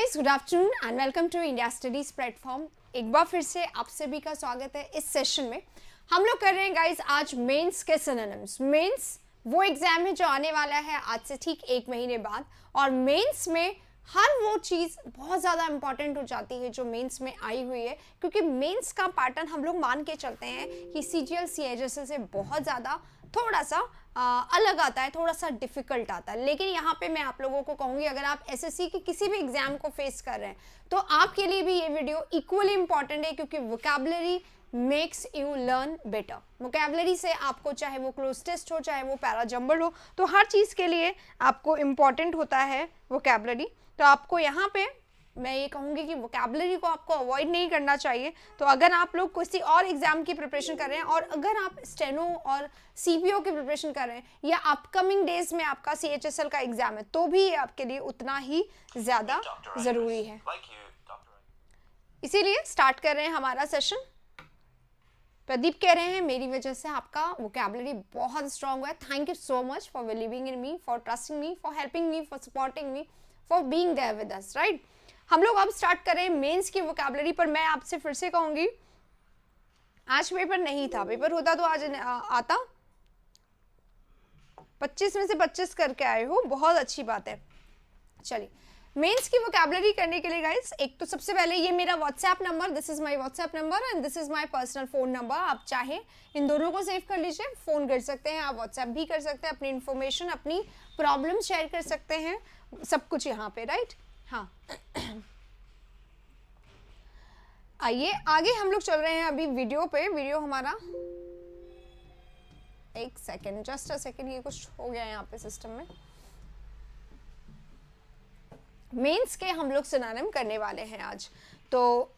Guys, good afternoon and welcome to India studies platform. एक बार फिर से आप सभी का स्वागत है इस सेशन में। हम लोग कर रहे हैं गाइस आज मेंस के सिनोनिम्स। मेंस वो एग्जाम है जो आने वाला है आज से ठीक 1 महीने बाद, और मेंस में हर वो चीज़ बहुत ज़्यादा इंपॉर्टेंट हो जाती है जो मेंस में आई हुई है, क्योंकि मेंस का पैटर्न हम लोग मान के चलते हैं कि सीजीएल सीएचएसएल से बहुत ज़्यादा थोड़ा सा अलग आता है, थोड़ा सा डिफिकल्ट आता है। लेकिन यहाँ पे मैं आप लोगों को कहूँगी, अगर आप एसएससी के किसी भी एग्जाम को फेस कर रहे हैं तो आपके लिए भी ये वीडियो इक्वली इंपॉर्टेंट है, क्योंकि vocabulary makes you learn better. Vocabulary से आपको, चाहे वो क्लोज टेस्ट हो चाहे वो पैरा जंबल हो, तो हर चीज़ के लिए आपको इम्पॉर्टेंट होता है वोकैबुलरी। तो आपको यहाँ पे मैं ये कहूँगी कि वोकैबुलरी को आपको अवॉइड नहीं करना चाहिए। तो अगर आप लोग किसी और एग्जाम की प्रिपरेशन कर रहे हैं, और अगर आप स्टेनो और सीपीओ की प्रिपरेशन कर रहे हैं, या अपकमिंग डेज में आपका सीएचएसएल का एग्जाम है, तो भी ये आपके लिए उतना ही ज़्यादा ज़रूरी है। इसीलिए स्टार्ट कर रहे हैं हमारा सेशन। प्रदीप कह रहे हैं मेरी वजह से आपका वोकैबुलरी बहुत स्ट्रांग हुआ है। Thank you so much for believing in me, for trusting me, for helping me, for supporting me, for being there with us, right. हम लोग अब स्टार्ट करें मेंस की वोकैबुलरी पर। मैं आपसे फिर से कहूंगी, आज पेपर नहीं था, पेपर होता तो आज आता। 25 में से 25 करके आए हो, बहुत अच्छी बात है। चलिए, मेंस की वोकैबुलरी करने के लिए गाइस, एक तो सबसे पहले ये मेरा WhatsApp number, this is my WhatsApp number and this is my personal phone number. आप चाहे इन दोनों को सेव कर लीजिए, फोन कर सकते हैं, आप व्हाट्सएप भी कर सकते हैं, अपनी इन्फॉर्मेशन, अपनी प्रॉब्लम शेयर कर सकते हैं, सब कुछ यहाँ पे, राइट। हाँ, आइए आगे हम लोग चल रहे हैं अभी वीडियो पे। वीडियो हमारा, एक सेकेंड, जस्ट अ सेकेंड, ये कुछ हो गया है यहाँ पे सिस्टम में। मेंस के हम लोग सिनोनिम करने वाले हैं आज। तो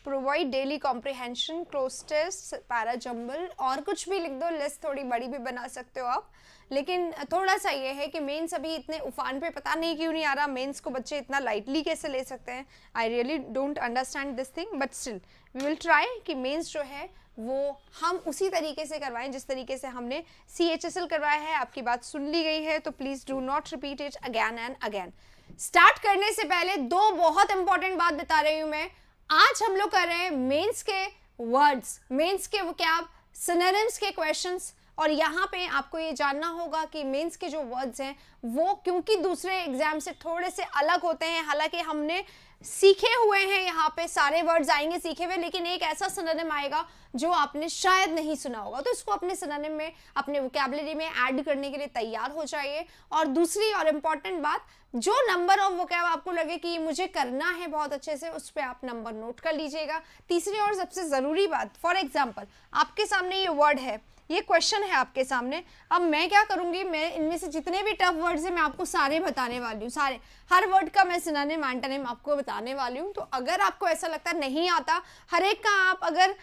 provide daily comprehension, cloze test, para jumble, और कुछ भी लिख दो, लिस्ट थोड़ी बड़ी भी बना सकते हो आप। लेकिन थोड़ा सा ये है कि मेंस अभी इतने उफान पे पता नहीं क्यों नहीं आ रहा, मेंस को बच्चे इतना लाइटली कैसे ले सकते हैं। I really don't understand this thing, but still we will try कि मेंस जो है वो हम उसी तरीके से करवाएं जिस तरीके से हमने सीएचएसएल करवाया है। आपकी बात सुन ली गई है, तो please do not repeat it again and again. Start करने से पहले दो बहुत इंपॉर्टेंट बात बता रही हूं मैं। आज हम लोग कर रहे हैं मेंस के वर्ड्स, मेंस के वोकैब, सिनोनिम्स के क्वेश्चंस। और यहाँ पे आपको ये जानना होगा कि मेंस के जो वर्ड्स हैं वो क्योंकि दूसरे एग्जाम से थोड़े से अलग होते हैं। हालांकि हमने सीखे हुए हैं, यहाँ पे सारे वर्ड्स आएंगे सीखे हुए, लेकिन एक ऐसा सिनोनिम आएगा जो आपने शायद नहीं सुना होगा, तो इसको अपने सिनोनिम में, अपने वोकैबुलरी में ऐड करने के लिए तैयार हो जाइए। और दूसरी और इम्पॉर्टेंट बात, जो नंबर ऑफ वोकैब आपको लगे कि मुझे करना है बहुत अच्छे से, उस पर आप नंबर नोट कर लीजिएगा। तीसरी और सबसे ज़रूरी बात, फॉर एग्जाम्पल आपके सामने ये वर्ड है, ये क्वेश्चन है आपके सामने। अब मैं क्या करूंगी, मैं इनमें से जितने भी टफ वर्ड्स हैं मैं आपको सारे बताने वाली हूँ, सारे, हर वर्ड का मैं सिनोनिम एंटोनिम आपको बताने वाली हूँ। तो अगर आपको ऐसा लगता नहीं आता, हर एक का आप अगर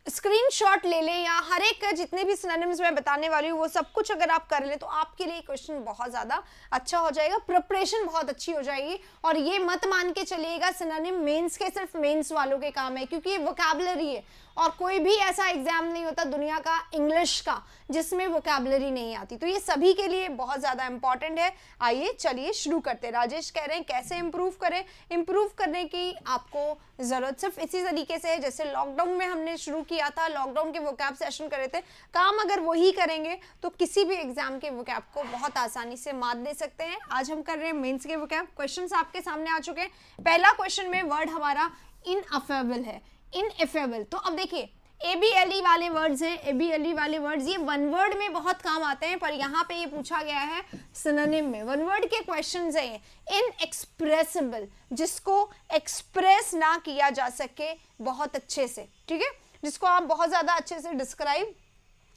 स्क्रीनशॉट ले लें, या हर एक जितने भी सिनोनिम्स मैं बताने वाली हूँ वो सब कुछ अगर आप कर लें, तो आपके लिए क्वेश्चन बहुत ज़्यादा अच्छा हो जाएगा, प्रिपरेशन बहुत अच्छी हो जाएगी। और ये मत मान के चलिएगा सिनोनिम मेंस के सिर्फ मेंस वालों के काम है, क्योंकि ये वोकैबुलरी है, और कोई भी ऐसा एग्जाम नहीं होता दुनिया का इंग्लिश का जिसमें वोकैबुलरी नहीं आती। तो ये सभी के लिए बहुत ज़्यादा इंपॉर्टेंट है। आइए चलिए शुरू करते हैं। राजेश कह रहे हैं कैसे इम्प्रूव करें। इम्प्रूव करने की आपको ज़रूरत सिर्फ इसी तरीके से है जैसे लॉकडाउन में हमने शुरू किया था, लॉकडाउन के वोकैब सेशन करे थे। काम अगर वही करेंगे तो किसी भी एग्जाम के वोकैब को बहुत आसानी से मात दे सकते हैं। आज हम कर रहे हैं मेंस के वोकैब। क्वेश्चंस आपके सामने आ चुके हैं। पहला क्वेश्चन में वर्ड हमारा इनअफेबल है, इनएफेबल। तो अब देखिए, एबीएलई वाले वर्ड्स हैं, एबीएलई वाले वर्ड्स ये वन वर्ड में बहुत काम आते हैं, पर यहाँ पे ये पूछा गया है सिनोनिम में। वन वर्ड के क्वेश्चंस हैं। इनएक्सप्रेसिबल, जिसको एक्सप्रेस ना किया जा सके बहुत अच्छे से, ठीक है, जिसको आप बहुत ज्यादा अच्छे से डिस्क्राइब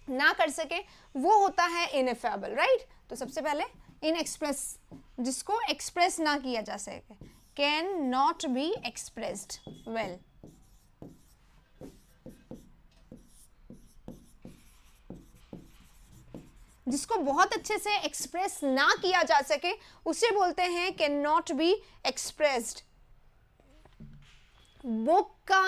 ना कर सके, वो होता है इनएफेबल, राइट। तो सबसे पहले इनएक्सप्रेस, जिसको एक्सप्रेस ना किया जा सके, can not be expressed well. जिसको बहुत अच्छे से एक्सप्रेस ना किया जा सके उसे बोलते हैं can not be expressed. Book का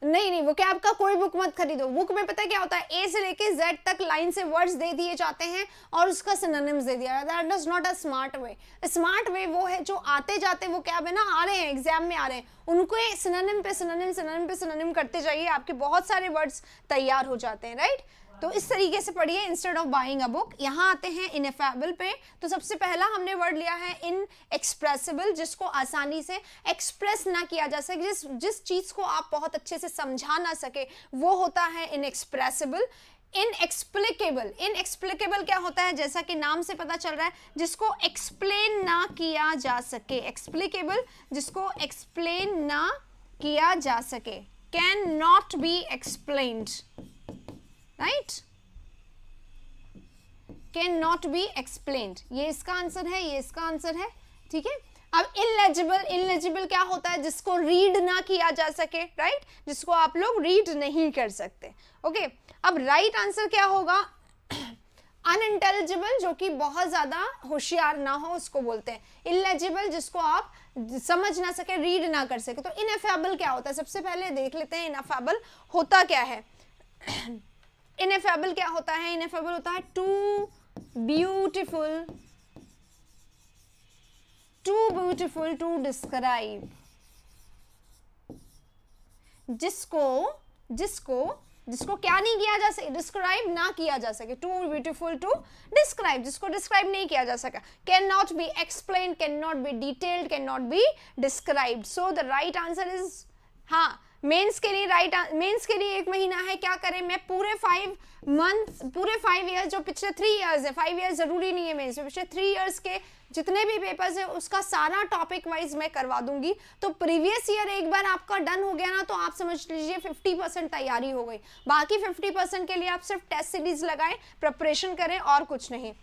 नहीं, वो क्या आपका कोई बुक मत खरीदो। बुक में पता है क्या होता है, ए से लेके जेड तक लाइन से वर्ड्स दे दिए जाते हैं और उसका सिनोनिम्स दे दिया जाता है। That is not a smart way. Smart way वो है जो आते जाते वो क्या है ना, आ रहे हैं एग्जाम में आ रहे हैं, उनको सिनोनिम पे सिनोनिम, सिनोनिम पे सिनोनिम करते जाइए, आपके बहुत सारे वर्ड्स तैयार हो जाते हैं, राइट। तो इस तरीके से पढ़िए instead of buying a book. यहाँ आते हैं इनएफेबल पे। तो सबसे पहला हमने वर्ड लिया है इनएक्सप्रेसिबल, जिसको आसानी से एक्सप्रेस ना किया जा सके, जिस चीज को आप बहुत अच्छे से समझा ना सके वो होता है इनएक्सप्रेसिबल। इनएक्सप्लिकेबल, इनएक्सप्लिकेबल क्या होता है, जैसा कि नाम से पता चल रहा है, जिसको एक्सप्लेन ना किया जा सके। एक्सप्लिकेबल, जिसको एक्सप्लेन ना किया जा सके, can not be explained, right, can not be explained. ये इसका आंसर है, ये इसका आंसर है, ठीक है। अब इनलेजिबल, इनलेजिबल क्या होता है, जिसको रीड ना किया जा सके, राइट, जिसको आप लोग रीड नहीं कर सकते, ओके। अब राइट आंसर क्या होगा, अनइंटेलिजिबल, जो कि बहुत ज्यादा होशियार ना हो उसको बोलते हैं। इनलेजिबल, जिसको आप समझ ना सके, रीड ना कर सके। तो इनएफेबल क्या होता है, सबसे पहले देख लेते हैं इनएफेबल होता क्या है। इनएफेबल क्या होता है, इनएफेबल होता है टू ब्यूटीफुल टू डिस्क्राइब, जिसको क्या नहीं किया जा सके, डिस्क्राइब ना किया जा सके। टू ब्यूटीफुल टू डिस्क्राइब, जिसको डिस्क्राइब नहीं किया जा सका। Can not be explain, can not be detailed, can not be described. So the right answer is, हाँ, मेंस के लिए मेंस के लिए 1 महीना है, क्या करें, मैं पूरे 5 मंथ, पूरे 5 ईयर्स, जो पिछले 3 ईयर्स है, 5 ईयर्स जरूरी नहीं है मेंस में, पिछले 3 ईयर्स के जितने भी पेपर्स है उसका सारा टॉपिक वाइज मैं करवा दूंगी। तो प्रीवियस ईयर एक बार आपका डन हो गया ना, तो आप समझ लीजिए 50% तैयारी हो गई। बाकी 50% के लिए आप सिर्फ टेस्ट सीरीज लगाएं, प्रिपरेशन करें और कुछ नहीं।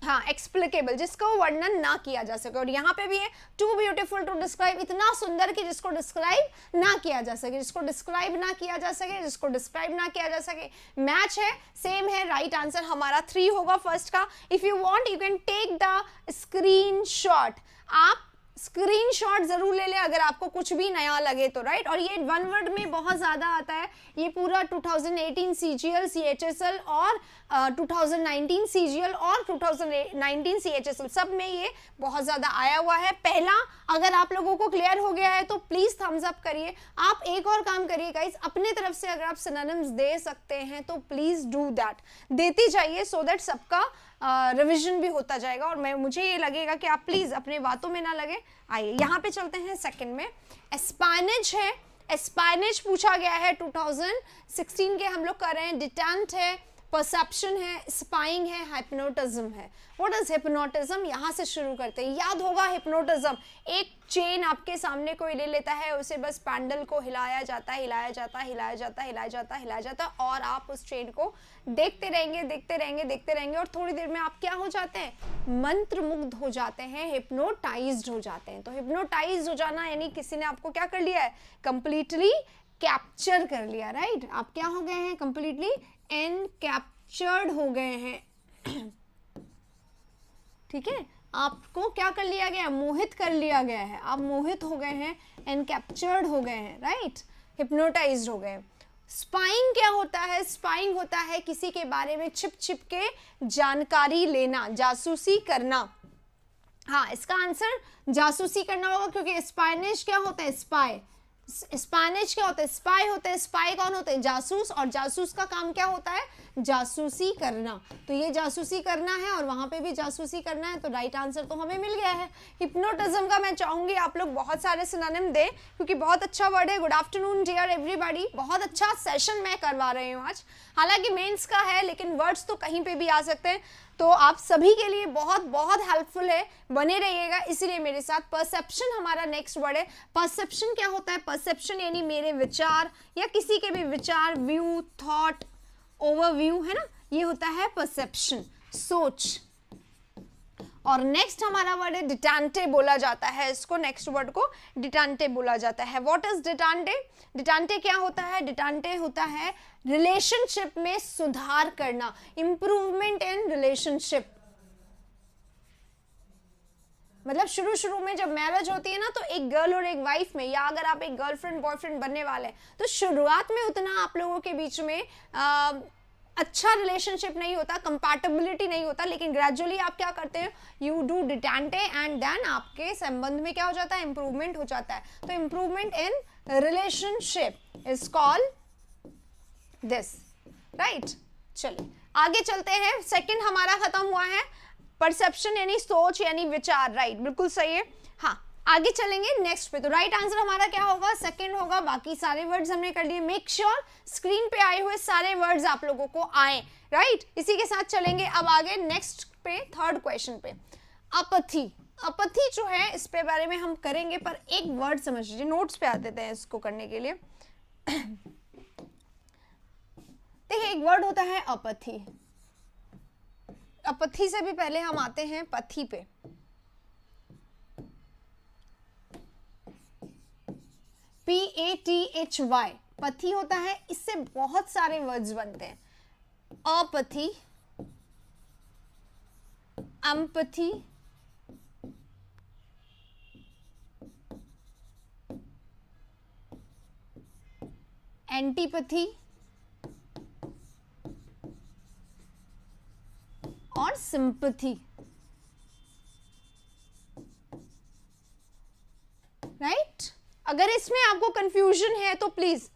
हाँ, एक्सप्लिकेबल, जिसको वर्णन ना किया जा सके। और यहाँ पे भी है टू ब्यूटीफुल टू डिस्क्राइब, इतना सुंदर कि जिसको डिस्क्राइब ना किया जा सके, जिसको डिस्क्राइब ना किया जा सके, जिसको डिस्क्राइब ना किया जा सके। मैच है, सेम है, राइट आंसर हमारा 3 होगा फर्स्ट का। If you want you can take the screenshot, आप स्क्रीनशॉट जरूर ले ले अगर आपको कुछ भी नया लगे तो, राइट। और ये 1 वर्ड में बहुत ज्यादा आता है, ये पूरा 2018 CGL CHSL और 2019 CGL और 2019 CHSL सब में ये बहुत ज्यादा आया हुआ है। पहला अगर आप लोगों को क्लियर हो गया है तो प्लीज थम्स अप करिए। आप एक और काम करिए गाइस, अपने तरफ से अगर आप सिनोनिम्स दे सकते हैं तो प्लीज डू दैट, देती जाइए, सो दैट सबका रिवीजन भी होता जाएगा। और मुझे ये लगेगा कि आप प्लीज अपने बातों में ना लगे। आइए यहाँ पे चलते हैं सेकंड में। एस्पाइनेज है, एस्पाइनेज पूछा गया है 2016 के हम लोग कर रहे हैं। डिटेंट है, परसेप्शन है, स्पाइंग है, हिप्नोटिज्म है। व्हाट इज हिप्नोटिज्म, यहाँ से शुरू करते हैं। याद होगा हिप्नोटिज्म, एक चेन आपके सामने कोई ले लेता है, उसे बस पैंडल को हिलाया जाता है, हिलाया जाता है, हिलाया जाता है, हिलाया जाता है, हिलाया जाता है, और आप उस चेन को देखते रहेंगे, देखते रहेंगे, देखते रहेंगे, और थोड़ी देर में आप क्या हो जाते हैं, मंत्रमुग्ध हो जाते हैं, हिप्नोटाइज्ड हो जाते हैं। तो हिप्नोटाइज्ड हो जाना यानी किसी ने आपको क्या कर लिया है, कंप्लीटली कैप्चर कर लिया, राइट। आप क्या हो गए हैं, कंप्लीटली एनकैप्चर्ड हो गए हैं, ठीक है। आपको क्या कर लिया गया, मोहित कर लिया गया है, आप मोहित हो गए हैं, एनकैप्चर्ड हो गए हैं, राइट, हिप्नोटाइज्ड हो गए। स्पाइंग क्या होता है, स्पाइंग होता है किसी के बारे में छिप छिप के जानकारी लेना, जासूसी करना। हाँ, इसका आंसर जासूसी करना होगा, क्योंकि स्पाइनेज क्या होता है, स्पाई, स्पाइनेज क्या होता है, स्पाई होता है। स्पाई कौन होते हैं, जासूस, और जासूस का काम क्या होता है, जासूसी करना। तो ये जासूसी करना है और वहां पे भी जासूसी करना है, तो राइट आंसर तो हमें मिल गया है। हिप्नोटिज्म का मैं चाहूंगी आप लोग बहुत सारे सिनोनिम दें, क्योंकि बहुत अच्छा वर्ड है। गुड आफ्टरनून डियर एवरीबॉडी, बहुत अच्छा सेशन मैं करवा रही हूँ आज। हालांकि मेंस का है, लेकिन वर्ड्स तो कहीं पे भी आ सकते हैं, तो आप सभी के लिए बहुत बहुत हेल्पफुल है, बने रहिएगा इसीलिए मेरे साथ। परसेप्शन हमारा नेक्स्ट वर्ड है। परसेप्शन क्या होता है, परसेप्शन यानी मेरे विचार या किसी के भी विचार, व्यू, थॉट, ओवरव्यू, है ना, ये होता है परसेप्शन, सोच। और नेक्स्ट हमारा वर्ड है डिटेंटे, बोला जाता है इसको, नेक्स्ट वर्ड को डिटेंटे बोला जाता है। व्हाट इज डिटेंटे, डिटेंटे क्या होता है, डिटेंटे होता है रिलेशनशिप में सुधार करना, इंप्रूवमेंट इन रिलेशनशिप, मतलब शुरू शुरू में जब मैरिज होती है ना, तो एक गर्ल और एक वाइफ में, या अगर आप एक गर्लफ्रेंड बॉयफ्रेंड बनने वाले हैं, तो शुरुआत में उतना आप लोगों के बीच में अच्छा रिलेशनशिप नहीं होता, कंपैटिबिलिटी नहीं होता, लेकिन ग्रेजुअली आप क्या करते हैं, यू डू डिटेंटे एंड देन आपके संबंध में क्या हो जाता है, इंप्रूवमेंट हो जाता है. तो improvement in relationship is called this, right. चलिए आगे चलते हैं. सेकंड हमारा खत्म हुआ है, परसेप्शन यानी सोच यानी विचार, राइट, बिल्कुल सही है. हाँ, आगे चलेंगे नेक्स्ट पे. तो राइट आंसर हमारा क्या होगा, सेकंड होगा. बाकी सारे वर्ड्स हमने कर लिए. मेक श्योर स्क्रीन पे आए हुए सारे वर्ड्स आप लोगों को आए, राइट. इसी के साथ चलेंगे अब आगे नेक्स्ट पे, थर्ड क्वेश्चन पे. अपथी. अपथी जो है इस पे बारे में हम करेंगे, पर एक वर्ड समझ लीजिए, नोट्स पे आते थे इसको करने के लिए. देखिए एक वर्ड होता है अपथी. अपथी से भी पहले हम आते हैं पथी पे. PATHY पथी होता है. इससे बहुत सारे वर्ड्स बनते हैं. अपथी, एम्पथी, एंटीपथी और सिंपथी, राइट. अगर इसमें आपको कंफ्यूजन है तो please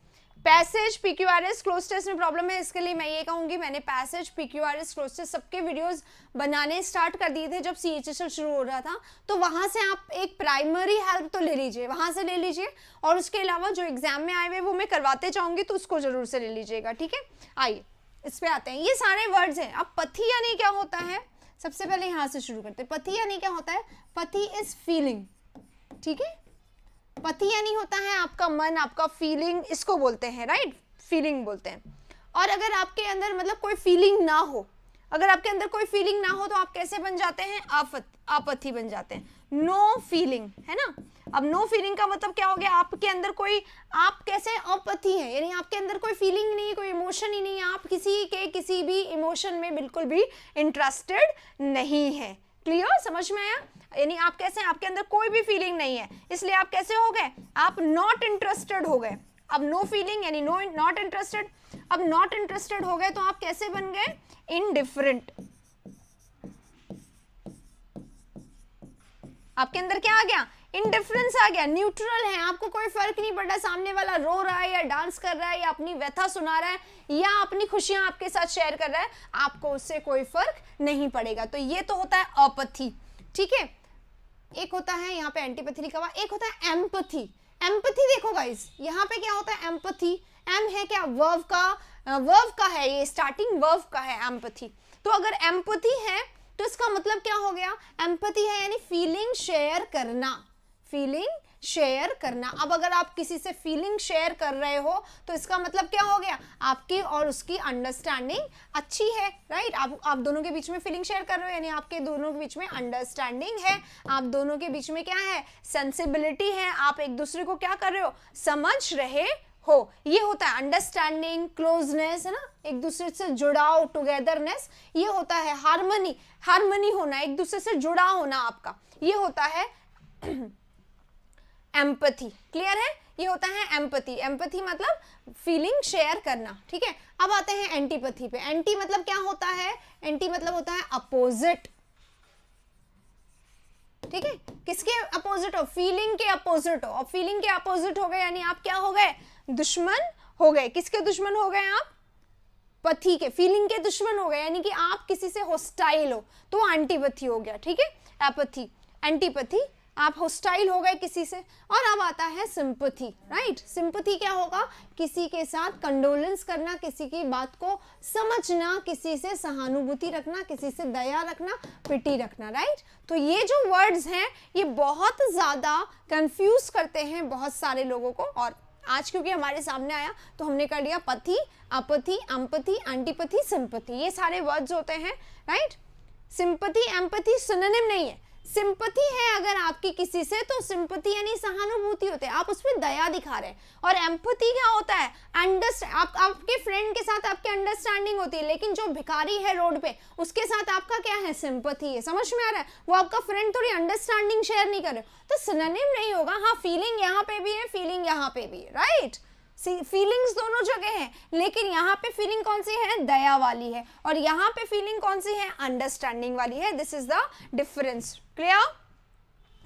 passage, PQRS, cloze test में प्रॉब्लम है, इसके लिए मैं ये कहूंगी, मैंने पैसेज, पीक्यूआरएस, क्लोज टेस्ट सबके वीडियोस बनाने स्टार्ट कर दिए थे जब CHSL शुरू हो रहा था. तो वहां से आप एक प्राइमरी हेल्प तो ले लीजिए, वहां से ले लीजिए, और उसके अलावा जो एग्जाम में आए हुए वो मैं करवाते जाऊंगी, तो उसको जरूर से ले लीजिएगा, ठीक है. आइए इस पे आते हैं. ये सारे वर्ड्स हैं. अब पथी यानी क्या होता है, सबसे पहले यहां से शुरू करते हैं. पथी यानी क्या होता है, पथी इज फीलिंग, ठीक है. पथी यानी होता है आपका मन, आपका फीलिंग, इसको बोलते हैं, राइट, फीलिंग बोलते हैं. और अगर आपके अंदर मतलब कोई फीलिंग ना हो, अगर आपके अंदर कोई फीलिंग ना हो तो आप कैसे बन जाते हैं, अपथी बन जाते हैं. नो फीलिंग है ना. अब नो फीलिंग का मतलब क्या हो गया, आपके अंदर कोई, आप कैसे अपथी हैं, यानी आपके अंदर कोई फीलिंग नहीं, कोई इमोशन ही नहीं है, आप किसी के किसी भी इमोशन में बिल्कुल भी इंटरेस्टेड नहीं है. क्लियर, समझ में आया. यानी आप कैसे, आपके अंदर कोई भी फीलिंग नहीं है, इसलिए आप कैसे हो गए, आप नॉट इंटरेस्टेड हो गए. अब नो फीलिंग यानी नो, नॉट इंटरेस्टेड. अब नॉट इंटरेस्टेड हो गए तो आप कैसे बन गए, इनडिफरेंट. आपके अंदर क्या आ गया, इंडिफरेंस आ गया, न्यूट्रल है, आपको कोई फर्क नहीं पड़ रहा सामने वाला रो रहा है या डांस कर रहा है या अपनी व्यथा सुना रहा है या अपनी खुशियां आपके साथ शेयर कर रहा है, आपको उससे कोई फर्क नहीं पड़ेगा. तो ये तो होता है अपथी, ठीक है. एक होता है यहाँ पे एंटीपैथी लिखा हुआ, एक होता है एम्पथी. एम्पथी देखो गाइस, यहाँ पे क्या होता है, एम्पथी, एम है क्या, वर्ब का है, ये स्टार्टिंग वर्ब का है एम्पथी. तो अगर एम्पथी है तो इसका मतलब क्या हो गया, एम्पथी है यानी फीलिंग शेयर करना, फीलिंग शेयर करना. अब अगर आप किसी से फीलिंग शेयर कर रहे हो तो इसका मतलब क्या हो गया, आपकी और उसकी अंडरस्टैंडिंग अच्छी है, राइट. आप दोनों के बीच में फीलिंग शेयर कर रहे हो, यानी आपके दोनों के बीच में अंडरस्टैंडिंग है, आप दोनों के बीच में क्या है, सेंसिबिलिटी है, आप एक दूसरे को क्या कर रहे हो, समझ रहे हो. ये होता है अंडरस्टैंडिंग, क्लोजनेस, है ना, एक दूसरे से जुड़ाव, टुगेदरनेस. ये होता है हार्मनी, हार्मनी होना, एक दूसरे से जुड़ा होना आपका. ये होता है एम्पथी. क्लियर है, ये होता है एम्पथी. एम्पथी मतलब फीलिंग शेयर करना, ठीक है. अब आते हैं एंटीपैथी पे. एंटी मतलब क्या होता है, एंटी मतलब होता है अपोजिट, ठीक है. किसके अपोजिट हो, फीलिंग के अपोजिट हो. और फीलिंग के अपोजिट हो गए यानी आप क्या हो गए, दुश्मन हो गए. किसके दुश्मन हो गए आप, पथी के, फीलिंग के दुश्मन हो गए, यानी कि आप किसी से होस्टाइल हो, तो एंटीपैथी हो गया, ठीक है. एपैथी, एंटीपैथी, आप होस्टाइल हो गए किसी से. और अब आता है सिंपैथी, राइट. सिंपैथी क्या होगा, किसी के साथ कंडोलेंस करना, किसी की बात को समझना, किसी से सहानुभूति रखना, किसी से दया रखना, पिटी रखना, राइट. तो ये जो वर्ड्स हैं ये बहुत ज्यादा कंफ्यूज करते हैं बहुत सारे लोगों को, और आज क्योंकि हमारे सामने आया तो हमने कर लिया पथी, अपथी, एम्पथी, एंटीपैथी, सिंपैथी. ये सारे वर्ड्स होते हैं, राइट. सिंपैथी, एम्पैथी सिनोनिम नहीं है. सिंपथी है अगर आपकी किसी से, तो सिंपथी यानी सहानुभूति होते हैं, आप उस पर दया दिखा रहे हैं। और एम्पथी क्या होता है, आपके फ्रेंड के साथ आपकी अंडरस्टैंडिंग होती है, लेकिन जो भिखारी है रोड पे उसके साथ आपका क्या है, सिंपथी है। समझ में आ रहा है, वो आपका फ्रेंड थोड़ी अंडरस्टैंडिंग शेयर नहीं कर रहे, तो सिनोनिम नहीं होगा। हाँ, फीलिंग यहाँ पे भी है, फीलिंग यहाँ पे भी है, राइट। फीलिंग्स दोनों जगह है, लेकिन यहाँ पे फीलिंग कौन सी है, दया वाली है, और यहाँ पे फीलिंग कौन सी है, अंडरस्टैंडिंग वाली है। This is the difference. Clear?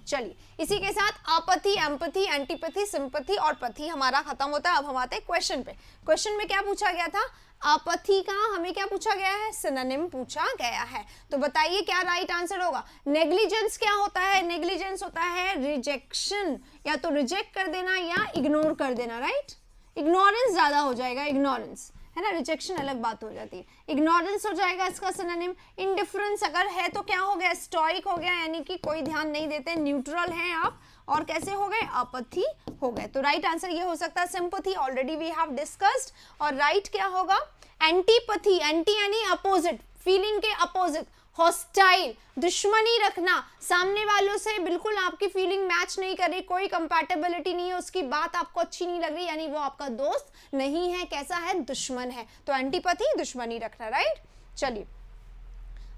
चलिए, इसी के साथ आपथी, एम्पथी, एंटीपैथी, सिंपैथी और पथी हमारा खत्म होता है। अब हम आते हैं क्वेश्चन पे। क्वेश्चन में क्या पूछा गया था, आपथी का हमें क्या पूछा गया है, सिनोनिम पूछा गया है। तो बताइए क्या राइट आंसर होगा। नेग्लिजेंस क्या होता है, नेग्लिजेंस होता है रिजेक्शन, या तो रिजेक्ट कर देना या इग्नोर कर देना, राइट। इग्नोरेंस ज्यादा हो जाएगा, इग्नोरेंस है ना, रिजेक्शन अलग बात हो जाती है। इग्नोरेंस हो जाएगा इसका सिनोनिम। इंडिफरेंस अगर है तो क्या हो गया, स्टोइक हो गया, यानी कि कोई ध्यान नहीं देते, न्यूट्रल हैं आप। और कैसे हो गए, अपथी हो गए। तो राइट आंसर ये हो सकता है sympathy, already we have discussed. और राइट क्या होगा, एंटीपथी, एंटी यानी अपोजिट, फीलिंग के अपोजिट, हॉस्टाइल, दुश्मनी रखना, सामने वालों से बिल्कुल आपकी फीलिंग मैच नहीं कर रही, कोई कंपैटिबिलिटी नहीं है, उसकी बात आपको अच्छी नहीं लग रही, यानी वो आपका दोस्त नहीं है, कैसा है, दुश्मन है। तो एंटीपैथी, दुश्मनी रखना, राइट। चलिए,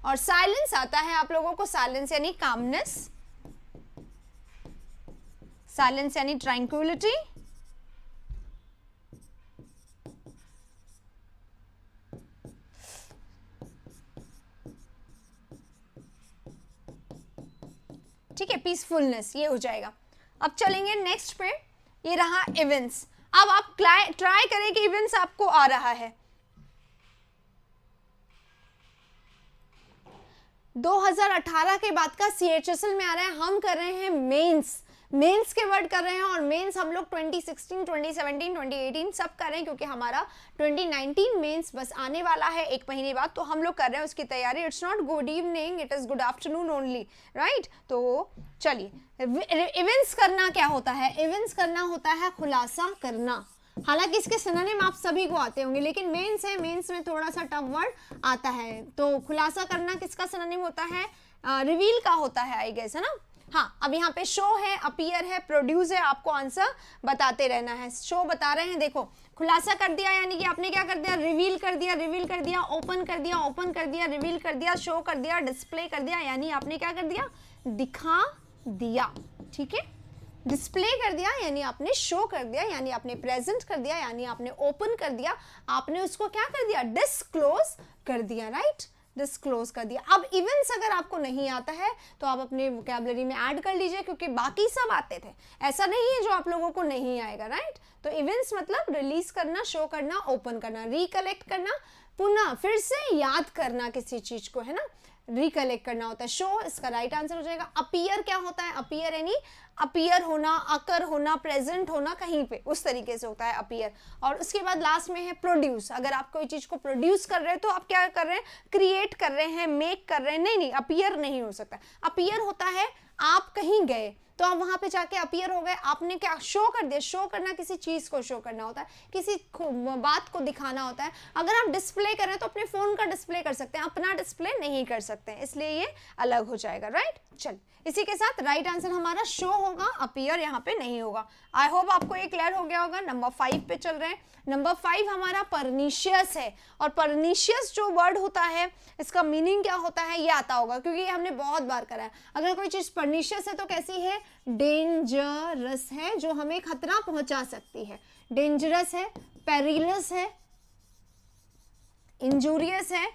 और साइलेंस आता है आप लोगों को, साइलेंस यानी कामनेस, साइलेंस यानी ट्रैंक्विलिटी, ठीक है, पीसफुलनेस, ये हो जाएगा। अब चलेंगे नेक्स्ट पे, ये रहा इवेंट्स। अब आप ट्राई करें कि इवेंट्स आपको आ रहा है। 2018 के बाद का CHSL में आ रहा है, हम कर रहे हैं मेंस, मेंस के वर्ड कर रहे हैं। और मेंस हम लोग 2016, 2017, 2018 सब कर रहे हैं, क्योंकि हमारा 2019 मेंस बस आने वाला है एक महीने बाद, तो हम लोग कर रहे हैं उसकी तैयारी। It's not good evening, it is good afternoon only, right. तो चलिए, इवेंट्स करना क्या होता है, इवेंट्स करना होता है खुलासा करना। हालांकि इसके सिनोनिम आप सभी को आते होंगे, लेकिन मेंस है, मेंस में थोड़ा सा टफ वर्ड आता है। तो खुलासा करना किसका सिनोनिम होता है, रिवील का होता है, आई गेस, है ना। हाँ, अब यहाँ पे शो है, अपीयर है, प्रोड्यूस है, आपको आंसर बताते रहना है। शो बता रहे हैं, देखो, खुलासा कर दिया यानी कि आपने क्या कर दिया, रिवील कर दिया, रिवील कर दिया, ओपन कर दिया, ओपन कर दिया, रिवील कर दिया, शो कर दिया, डिस्प्ले कर दिया, यानी आपने क्या कर दिया, दिखा दिया, ठीक है। डिस्प्ले कर दिया यानी आपने शो कर दिया, यानी आपने प्रेजेंट कर दिया, यानी आपने ओपन कर दिया, आपने उसको क्या कर दिया, डिस्क्लोज कर दिया, राइट, डिस्क्लोज कर दिया। अब इवेंट्स अगर आपको नहीं आता है तो आप अपने वोकैबुलरी में ऐड कर लीजिए, क्योंकि बाकी सब आते थे, ऐसा नहीं है जो आप लोगों को नहीं आएगा, राइट। तो इवेंट्स मतलब रिलीज करना, शो करना, ओपन करना, रिकलेक्ट करना, पुनः फिर से याद करना किसी चीज को, है ना, रिकलेक्ट करना होता है। शो इसका राइट आंसर हो जाएगा। अपीयर क्या होता है, अपीयर यानी अपीयर होना, अकर होना, प्रेजेंट होना कहीं पे, उस तरीके से होता है अपीयर। और उसके बाद लास्ट में है प्रोड्यूस। अगर आप कोई चीज को प्रोड्यूस कर रहे हैं तो आप क्या कर रहे हैं, क्रिएट कर रहे हैं, मेक कर रहे हैं, नहीं, अपीयर नहीं हो सकता। अपीयर होता है आप कहीं गए तो आप वहां पे जाके अपीयर हो गए, आपने क्या शो कर दिया। शो करना किसी चीज को शो करना होता है, किसी बात को दिखाना होता है। अगर आप डिस्प्ले कर रहे हैं तो अपने फोन का डिस्प्ले कर सकते हैं, अपना डिस्प्ले नहीं कर सकते हैं, इसलिए ये अलग हो जाएगा, राइट। चल, इसी के साथ राइट आंसर हमारा शो होगा, अपीयर यहाँ पे नहीं होगा। आई होप आपको ये क्लियर हो गया होगा। नंबर 5 पे चल रहे हैं। नंबर 5 हमारा परनिशियस है, और परनिशियस जो वर्ड होता है इसका मीनिंग क्या होता है ये आता होगा, क्योंकि ये हमने बहुत बार करा है। अगर कोई चीज परनिशियस है तो कैसी है, डेंजरस है, जो हमें खतरा पहुंचा सकती है, डेंजरस है, पेरिलस है, इंजूरियस है।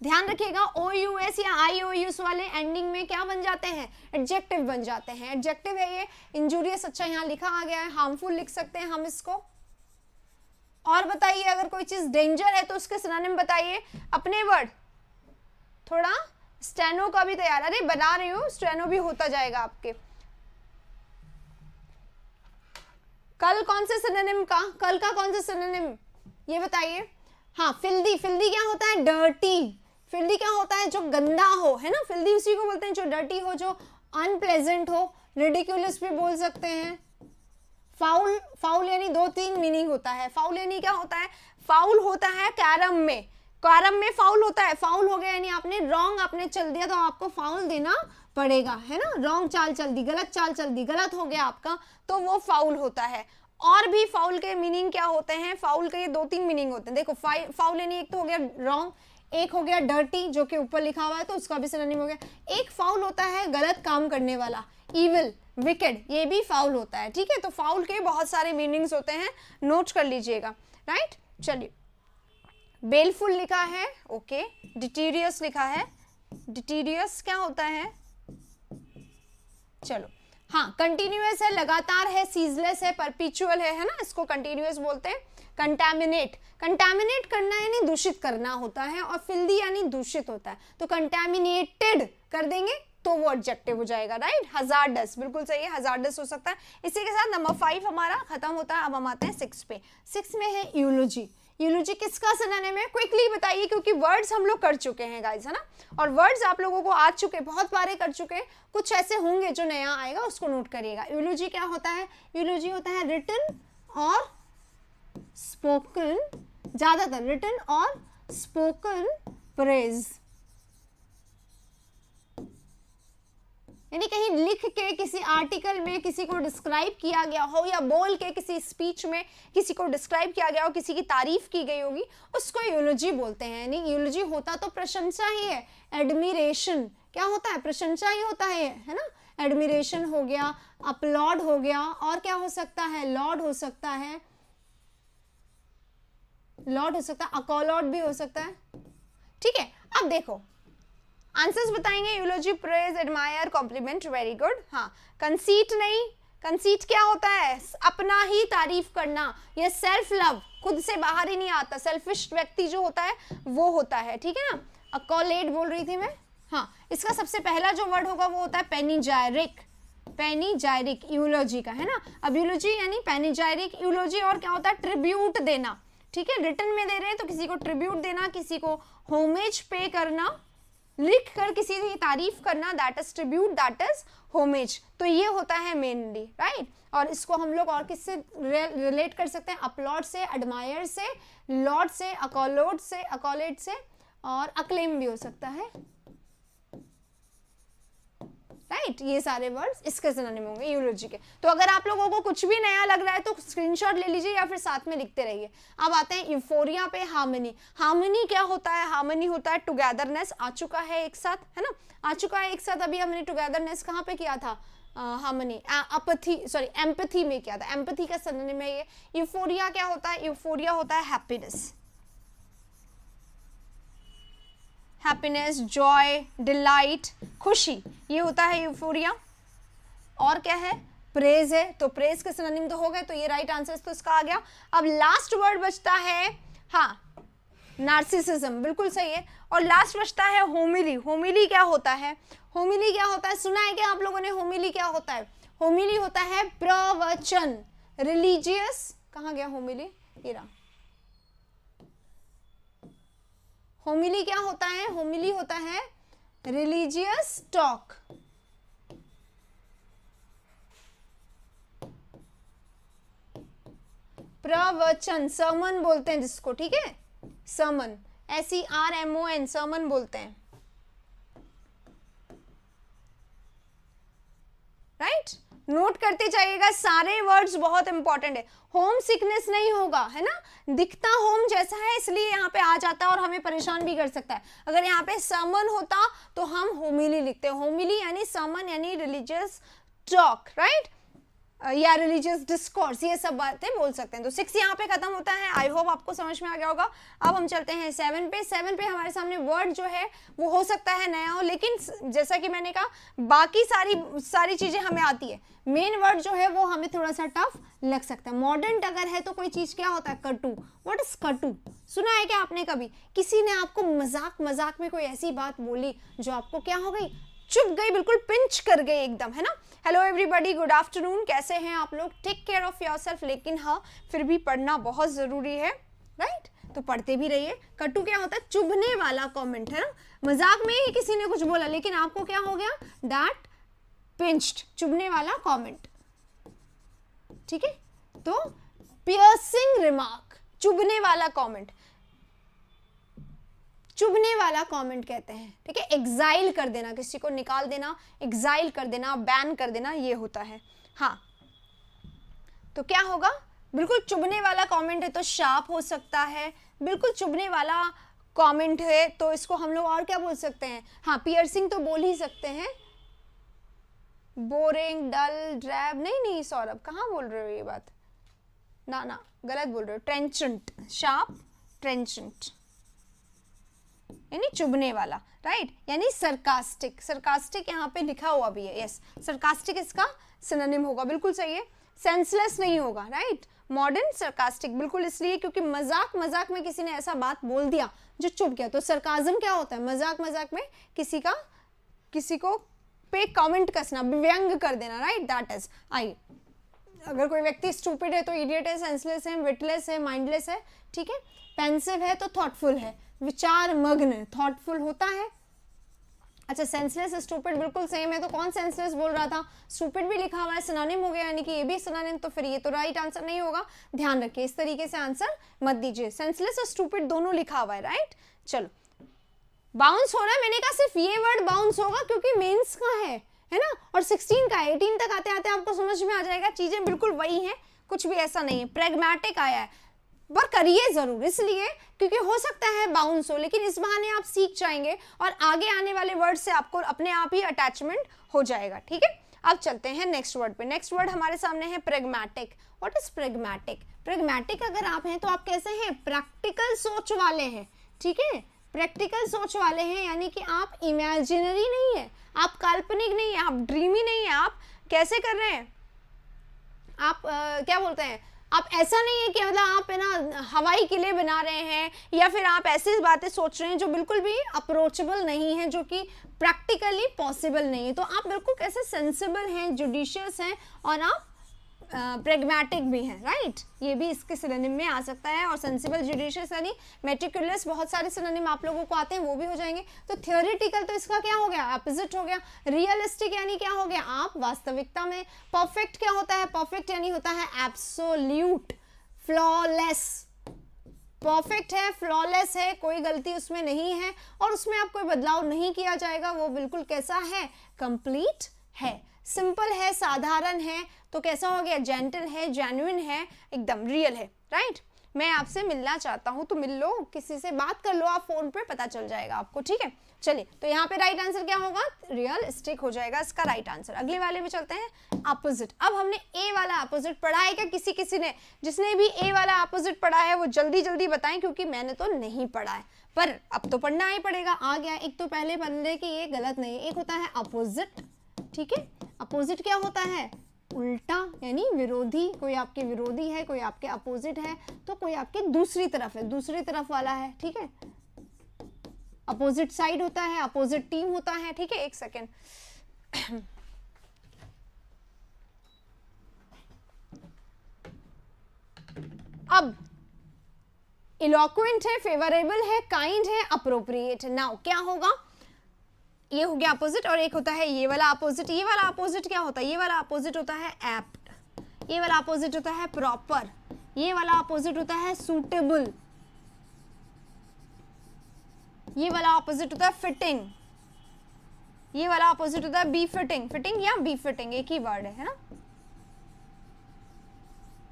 ध्यान रखिएगा, OUS या IOUS वाले एंडिंग में क्या बन जाते हैं, एडजेक्टिव बन जाते हैं। एडजेक्टिव है ये, इंजूरियस अच्छा यहाँ लिखा आ गया है, हार्मफुल लिख सकते हैं हम इसको। और बताइए, अगर कोई चीज डेंजर है तो उसके सिनोनिम बताइए अपने वर्ड। थोड़ा स्टेनो का भी तैयार, अरे बना रही हूँ, स्टेनो भी होता जाएगा आपके। कल कौन से सिनोनिम का, कल का कौन सा सिनोनिम ये बताइए। हाँ, फिल्दी, फिल्दी क्या होता है, डर्टी। फिल्दी क्या होता है, जो गंदा हो, है ना, फिल्दी उसी को बोलते हैं जो डर्टी हो, जो अनप्लेजेंट हो। रिडिकुलस भी बोल सकते हैं। फाउल, फाउल यानी 2-3 मीनिंग होता है। फाउल यानी क्या होता है, फाउल होता है कैरम में, कारम में फाउल होता है, फाउल हो गया यानी आपने रॉन्ग आपने चल दिया तो आपको फाउल देना पड़ेगा, है ना, रॉन्ग चाल चल दी, गलत चाल चल दी, गलत हो गया आपका, तो वो फाउल होता है। और भी फाउल के मीनिंग क्या होते हैं, फाउल के ये 2-3 मीनिंग होते हैं। देखो फाउल यानी एक तो हो गया रॉन्ग, एक हो गया डर्टी जो कि ऊपर लिखा हुआ है तो उसका भी सिनोनिम हो गया। एक फाउल होता है गलत काम करने वाला, इविल, विकेड, ये भी फाउल होता है, ठीक है। तो फाउल के बहुत सारे मीनिंग्स होते हैं, नोट कर लीजिएगा, राइट। चलिए, बेलफुल लिखा है, ओके। डिटीरियस लिखा है, डिटीरियस क्या होता है, चलो, हाँ, कंटिन्यूअस है, लगातार है, सीजलेस है, परपिचुअल है ना, इसको कंटिन्यूअस बोलते हैं। कंटैमिनेट, कंटैमिनेट करना यानी दूषित करना होता है, और फिल्दी यानी दूषित होता है, तो कंटैमिनेटेड कर देंगे तो वो एडजेक्टिव हो जाएगा, राइट। हजार्डस, बिल्कुल सही है, हजार्डस हो सकता है। इसी के साथ नंबर 5 हमारा खत्म होता है। अब हम आते हैं 6 पे। 6 में है यूलोजी। यूलोजी किसका सिनोनिम है, क्विकली बताइए, क्योंकि वर्ड्स हम लोग कर चुके हैं गाइस, है ना, और वर्ड्स आप लोगों को आ चुके, बहुत बारे कर चुके हैं, कुछ ऐसे होंगे जो नया आएगा उसको नोट करिएगा। यूलोजी क्या होता है, यूलोजी होता है रिटन और स्पोकन, ज्यादातर रिटन और स्पोकन प्रेज, यानी कहीं लिख के किसी आर्टिकल में किसी को डिस्क्राइब किया गया हो, या बोल के किसी स्पीच में किसी को डिस्क्राइब किया गया हो, किसी की तारीफ की गई होगी, उसको यूलोजी बोलते हैं। यानी यूलोजी होता तो प्रशंसा ही है, एडमिरेशन क्या होता है, प्रशंसा ही होता है ना। एडमिरेशन हो गया, अपलॉड हो गया, और क्या हो सकता है, लॉर्ड हो सकता है, लॉर्ड हो सकता है, अकॉलॉड भी हो सकता है, ठीक है। अब देखो आंसर्स बताएंगे, eulogy, praise, admire, compliment, very good. हाँ, कंसीट नहीं, कंसीट क्या होता है, अपना ही तारीफ करना, ये सेल्फ लव, खुद से बाहर ही नहीं आता, सेल्फिश व्यक्ति जो होता है वो होता है, ठीक है ना। अकॉलेट बोल रही थी मैं, हाँ, इसका सबसे पहला जो वर्ड होगा वो होता है पेनिजायरिक, पेनिजायरिक यूलोजी का, है ना। अब यूलोजी यानी पेनिजायरिक, यूलोजी और क्या होता है, ट्रिब्यूट देना, ठीक है, रिटर्न में दे रहे हैं तो किसी को ट्रिब्यूट देना, किसी को होमेज पे करना, लिख कर किसी की तारीफ करना, that is tribute, that is homage, तो ये होता है मेनली, राइट। और इसको हम लोग और किससे रिलेट कर सकते हैं, अपलॉड से, एडमायर से, लॉर्ड से, अकॉलोड से, अकॉलेट से, और अक्लेम भी हो सकता है, राइट। ये सारे वर्ड्स इसके सिनोनिम होंगे यूलोजी के। तो अगर आप लोगों को कुछ भी नया लग रहा है तो स्क्रीनशॉट ले लीजिए या फिर साथ में लिखते रहिए। अब आते हैं यूफोरिया पे, हार्मनी। हार्मनी क्या होता है, हार्मनी होता है टुगेदरनेस, आ चुका है एक साथ, है ना, आ चुका है एक साथ। अभी हमने टुगेदरनेस कहाँ पे किया था, हार्मनी, अपथी, सॉरी एम्पैथी में किया था, एम्पैथी का सिनोनिम है ये। यूफोरिया क्या होता है, यूफोरिया होता है हैप्पीनेस, हैप्पीनेस, जॉय, डिलाइट, खुशी, ये होता है यूफोरिया। और क्या है, प्रेज है, तो प्रेज के सिनोनिम तो हो गए, तो ये राइट आंसर तो इसका आ गया। अब लास्ट वर्ड बचता है, हाँ, नार्सिसिज्म, बिल्कुल सही है। और लास्ट बचता है होमिली। होमिली क्या होता है, होमिली क्या होता है, सुना है क्या आप लोगों ने, होमिली क्या होता है, होमिली होता है प्रवचन, रिलीजियस, कहाँ गया होमिली, ये रहा। होमिली क्या होता है, होमिली होता है रिलीजियस टॉक, प्रवचन, सर्मन बोलते हैं जिसको, ठीक है, सर्मन, SERMON, सर्मन बोलते हैं, राइट। नोट करते जाइएगा, सारे वर्ड्स बहुत इंपॉर्टेंट है। होम सिकनेस नहीं होगा, है ना, दिखता होम जैसा है इसलिए यहाँ पे आ जाता है और हमें परेशान भी कर सकता है। अगर यहाँ पे सर्मन होता तो हम होमिली लिखते हैं, होमिली यानी सर्मन यानी रिलीजियस टॉक, राइट, या रिलीजियस डिस्कोर्स, ये सब बातें बोल सकते हैं। तो 6 यहाँ पे खत्म होता है। आई होप आपको समझ में आ गया होगा। अब हम चलते हैं 7 पे। 7 पे हमारे सामने वर्ड जो है वो हो सकता है नया हो, लेकिन जैसा कि मैंने कहा बाकी सारी चीजें हमें आती है, मेन वर्ड जो है वो हमें थोड़ा सा टफ लग सकता है। मॉडर्न अगर है तो कोई चीज क्या होता है, कटु। व्हाट इज कटु, सुना है क्या आपने कभी, किसी ने आपको मजाक में कोई ऐसी बात बोली जो आपको क्या हो गई, चुप गई, बिल्कुल पिंच कर गई एकदम, है ना। हेलो एवरीबॉडी, गुड आफ्टरनून, कैसे हैं आप लोग, टेक केयर ऑफ योरसेल्फ। लेकिन हाँ, फिर भी पढ़ना बहुत जरूरी है, राइट, तो पढ़ते भी रहिए। कटु क्या होता है, चुभने वाला कमेंट, है ना, मजाक में ही किसी ने कुछ बोला लेकिन आपको क्या हो गया, दैट पिंच्ड, चुभने वाला कमेंट, ठीक है। तो पियर्सिंग रिमार्क, चुभने वाला कमेंट, चुभने वाला कमेंट कहते हैं, ठीक है। एग्जाइल कर देना, किसी को निकाल देना, एग्जाइल कर देना, बैन कर देना, ये होता है। हाँ, तो क्या होगा, बिल्कुल चुभने वाला कमेंट है तो शार्प हो सकता है, बिल्कुल चुभने वाला कमेंट है तो इसको हम लोग और क्या बोल सकते हैं, हाँ पियर्सिंग तो बोल ही सकते हैं। बोरिंग, डल, ड्रैब, नहीं सौरभ कहाँ बोल रहे हो ये बात, ना गलत बोल रहे हो। ट्रेंचेंट, शार्प, ट्रेंचेंट यानी चुभने वाला, राइट। यानी सरकास्टिक, सरकास्टिक यहाँ पे लिखा हुआ भी है, यस, सरकास्टिक इसका सिनोनिम होगा, बिल्कुल सही है। सेंसलेस नहीं होगा, राइट। मॉडर्न सरकास्टिक बिल्कुल इसलिए क्योंकि मजाक में किसी ने ऐसा बात बोल दिया जो चुभ गया। तो सरकाज़म क्या होता है, मजाक में किसी को पे कमेंट कसना, व्यंग कर देना, राइट, दैट इज। आइए, अगर कोई व्यक्ति स्टूपिड है तो इडियट है, सेंसलेस है, विटलेस है, माइंडलेस है, ठीक है। पेंसिव है तो थॉटफुल है, विचार मग्न, थॉटफुल होता है। अच्छा, सेंसलेस स्टूपिड बिल्कुल सेम है, तो कौन सेंसलेस बोल रहा था, स्टूपिड भी लिखा हुआ है, सिनोनिम हो गया, यानी कि ये भी सिनोनिम, तो फिर ये तो राइट आंसर नहीं होगा। ध्यान रखिए, इस तरीके से आंसर मत दीजिए, सेंसलेस और स्टूपिड दोनों लिखा हुआ है, राइट। चलो, बाउंस हो रहा है, मैंने कहा सिर्फ ये वर्ड बाउंस होगा क्योंकि मेंस का है ना, और 16 का है, 18 तक आते आते आपको समझ में आ जाएगा, चीजें बिल्कुल वही हैं, कुछ भी ऐसा नहीं है। प्रेग्मेटिक आया है, पर करिए जरूर, इसलिए क्योंकि हो सकता है बाउंस हो, लेकिन इस बहाने आप सीख जाएंगे और आगे आने वाले वर्ड से आपको अपने आप ही अटैचमेंट हो जाएगा, ठीक है। अब चलते हैं नेक्स्ट वर्ड पे। नेक्स्ट वर्ड हमारे सामने है प्रेग्मेटिक। What is प्रेग्मेटिक? प्रेग्मेटिक अगर आप हैं तो आप कैसे हैं, प्रैक्टिकल सोच वाले हैं, ठीक है। प्रैक्टिकल सोच वाले हैं, यानी कि आप इमेजिनरी नहीं है, आप काल्पनिक नहीं है, आप ड्रीमी नहीं है, आप कैसे कर रहे हैं, आप क्या बोलते हैं, आप ऐसा नहीं है कि मतलब आप है ना हवाई किले बना रहे हैं, या फिर आप ऐसी बातें सोच रहे हैं जो बिल्कुल भी अप्रोचेबल नहीं है, जो कि प्रैक्टिकली पॉसिबल नहीं है। तो आप बिल्कुल कैसे सेंसिबल हैं, जुडिशियस हैं, और आप प्रेग्मेटिक भी हैं, राइट। ये भी इसके सिनोनिम में आ सकता है, और सेंसिबल, जुडिशियस यानी मेटिकुलस, बहुत सारे सिनोनिम आप लोगों को आते हैं, वो भी हो जाएंगे। तो थियोरेटिकल तो इसका क्या हो गया, अपोजिट हो गया। रियलिस्टिक यानी क्या हो गया, आप वास्तविकता में। परफेक्ट क्या होता है, परफेक्ट यानी होता है एब्सोल्यूट, फ्लॉलेस। परफेक्ट है, फ्लॉलेस है, कोई गलती उसमें नहीं है, और उसमें आप कोई बदलाव नहीं किया जाएगा, वो बिल्कुल कैसा है, कंप्लीट है। सिंपल है, साधारण है, तो कैसा हो गया, जेंटल है, जेन्युइन है, एकदम रियल है, राइट। मैं आपसे मिलना चाहता हूं तो मिल लो, किसी से बात कर लो, आप फोन पे पता चल जाएगा आपको, ठीक है। चलिए, तो यहाँ पे राइट आंसर क्या होगा, रियलिस्टिक हो जाएगा इसका राइट आंसर। अगले वाले में चलते हैं, अपोजिट। अब हमने ए वाला अपोजिट पढ़ा है क्या, किसी ने, जिसने भी ए वाला अपोजिट पढ़ा है वो जल्दी बताएं, क्योंकि मैंने तो नहीं पढ़ा है, पर अब तो पढ़ना ही पड़ेगा। आ गया, एक तो पहले बन रहे कि ये गलत नहीं है, एक होता है अपोजिट, ठीक है। अपोजिट क्या होता है, उल्टा, यानी विरोधी, कोई आपके विरोधी है, कोई आपके अपोजिट है, तो कोई आपके दूसरी तरफ है, दूसरी तरफ वाला है, ठीक है। अपोजिट साइड होता है, अपोजिट टीम होता है, ठीक है। एक सेकेंड, अब इलोक्वेंट है, फेवरेबल है, काइंड है, अप्रोप्रिएट है। नाउ क्या होगा, ये हो गया अपोजिट, और एक होता है ये वाला अपोजिट। ये वाला अपोजिट क्या होता है, ये वाला अपोजिट होता है एप्ट, ये वाला अपोजिट होता है प्रॉपर, ये वाला अपोजिट होता है सूटेबल, ये वाला अपोजिट होता है फिटिंग, ये वाला अपोजिट होता है बी फिटिंग। फिटिंग या बी फिटिंग एक ही वर्ड है ना।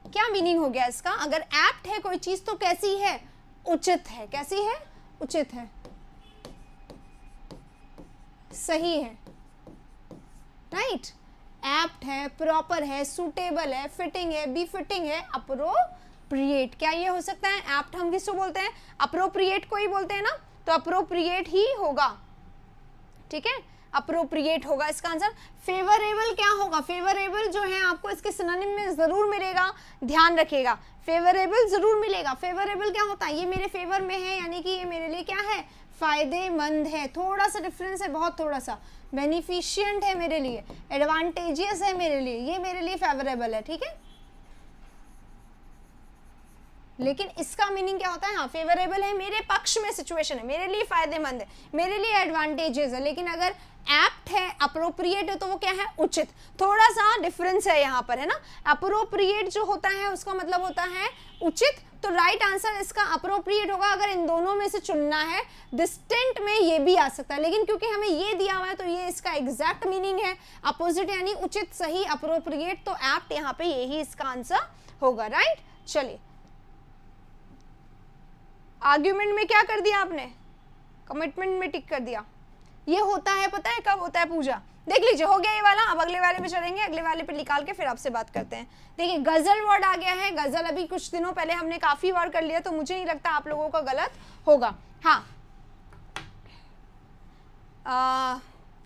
क्या मीनिंग हो गया इसका, अगर एप्ट है कोई चीज तो कैसी है, उचित है, कैसी है, उचित है, सही है, राइट। एप्ट है, प्रॉपर है, सूटेबल है, फिटिंग है, बी फिटिंग है, अप्रोप्रिएट। क्या ये हो सकता है, एप्ट हम किसको बोलते हैं, अप्रोप्रिएट को ही बोलते हैं ना, तो अप्रोप्रिएट ही होगा, ठीक है, अप्रोप्रिएट होगा इसका आंसर। फेवरेबल क्या होगा, फेवरेबल जो है आपको इसके सिनोनिम में जरूर मिलेगा, ध्यान रखिएगा, फेवरेबल जरूर मिलेगा। फेवरेबल क्या होता है, ये मेरे फेवर में है, यानी कि ये मेरे लिए क्या है, फायदेमंद है, थोड़ा सा डिफरेंस है, बहुत थोड़ा सा, बेनिफिशियंट है मेरे लिए, एडवांटेजियस है मेरे लिए, ये मेरे लिए फेवरेबल है, ठीक है। लेकिन इसका मीनिंग क्या होता है, हाँ फेवरेबल है, मेरे पक्ष में सिचुएशन है, मेरे लिए फायदेमंद है, मेरे लिए एडवांटेजेस है। लेकिन अगर एप्ट है, अप्रोप्रिएट है, तो वो क्या है, उचित। थोड़ा सा डिफरेंस है यहाँ पर, है ना। अप्रोप्रिएट जो होता है उसका मतलब होता है उचित, तो राइट आंसर इसका अप्रोप्रिएट होगा। अगर इन दोनों में से चुनना है, डिस्टेंट में ये भी आ सकता है, लेकिन क्योंकि हमें ये दिया हुआ है तो ये इसका एग्जैक्ट मीनिंग है, अपोजिट यानी उचित, सही, अप्रोप्रिएट, तो एप्ट यहाँ पे यही इसका आंसर होगा, राइट। चलिए, आर्ग्यूमेंट में क्या कर दिया आपने, कमिटमेंट में टिक कर दिया। ये होता है, पता है कब होता है पूजा, देख लीजिए, हो गया ये वाला। अब अगले वाले पे चलेंगे, अगले वाले पे निकाल के फिर आपसे बात करते हैं। देखिए, गजल वर्ड आ गया है। गजल अभी कुछ दिनों पहले हमने काफी बार कर लिया, तो मुझे नहीं लगता आप लोगों का गलत होगा। हाँ,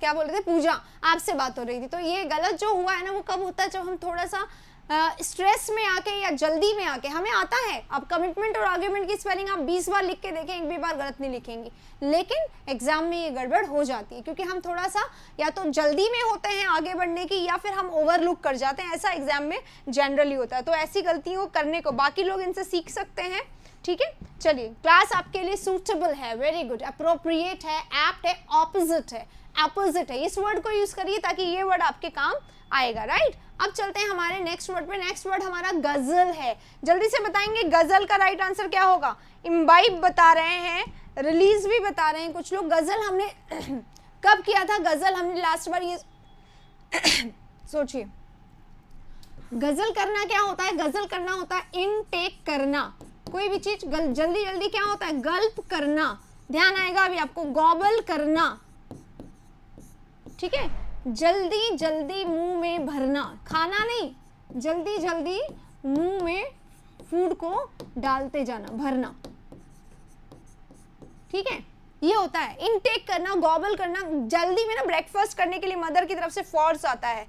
क्या बोल रहे थे, पूजा, आपसे बात हो रही थी। तो ये गलत जो हुआ है ना, वो कब होता है, जब हम थोड़ा सा स्ट्रेस में आके या जल्दी में आके, हमें आता है। अब कमिटमेंट और आर्ग्यूमेंट की स्पेलिंग आप 20 बार लिख के देखें, एक भी बार गलत नहीं लिखेंगी, लेकिन एग्जाम में ये गड़बड़ हो जाती है, क्योंकि हम थोड़ा सा या तो जल्दी में होते हैं आगे बढ़ने की, या फिर हम ओवरलुक कर जाते हैं। ऐसा एग्जाम में जनरली होता है। तो ऐसी गलतियों करने को बाकी लोग इनसे सीख सकते हैं, ठीक है। चलिए, क्लास आपके लिए सूटेबल है, वेरी गुड, अप्रोप्रिएट है, एप्ट है, ऑपोजिट है, अपोजिट है। इस वर्ड को यूज करिए ताकि ये वर्ड आपके काम आएगा, राइट। अब चलते हैं हमारे नेक्स्ट वर्ड पे। नेक्स्ट वर्ड हमारा गजल है। जल्दी से बताएंगे गजल का राइट आंसर क्या होगा। इम्बाइब बता रहे हैं, रिलीज भी बता रहे हैं कुछ लोग। गजल हमने कब किया था, गजल हमने लास्ट बार ये सोचिए, गजल करना क्या होता है, गजल करना होता है इनटेक करना। कोई भी चीज जल्दी जल्दी क्या होता है, गल्प करना। ध्यान आएगा अभी आपको, गॉबल करना, ठीक है, जल्दी जल्दी मुंह में भरना, खाना नहीं, जल्दी जल्दी मुंह में फूड को डालते जाना, भरना, ठीक है। ये होता है इनटेक करना, गॉबल करना। जल्दी में ना ब्रेकफास्ट करने के लिए मदर की तरफ से फोर्स आता है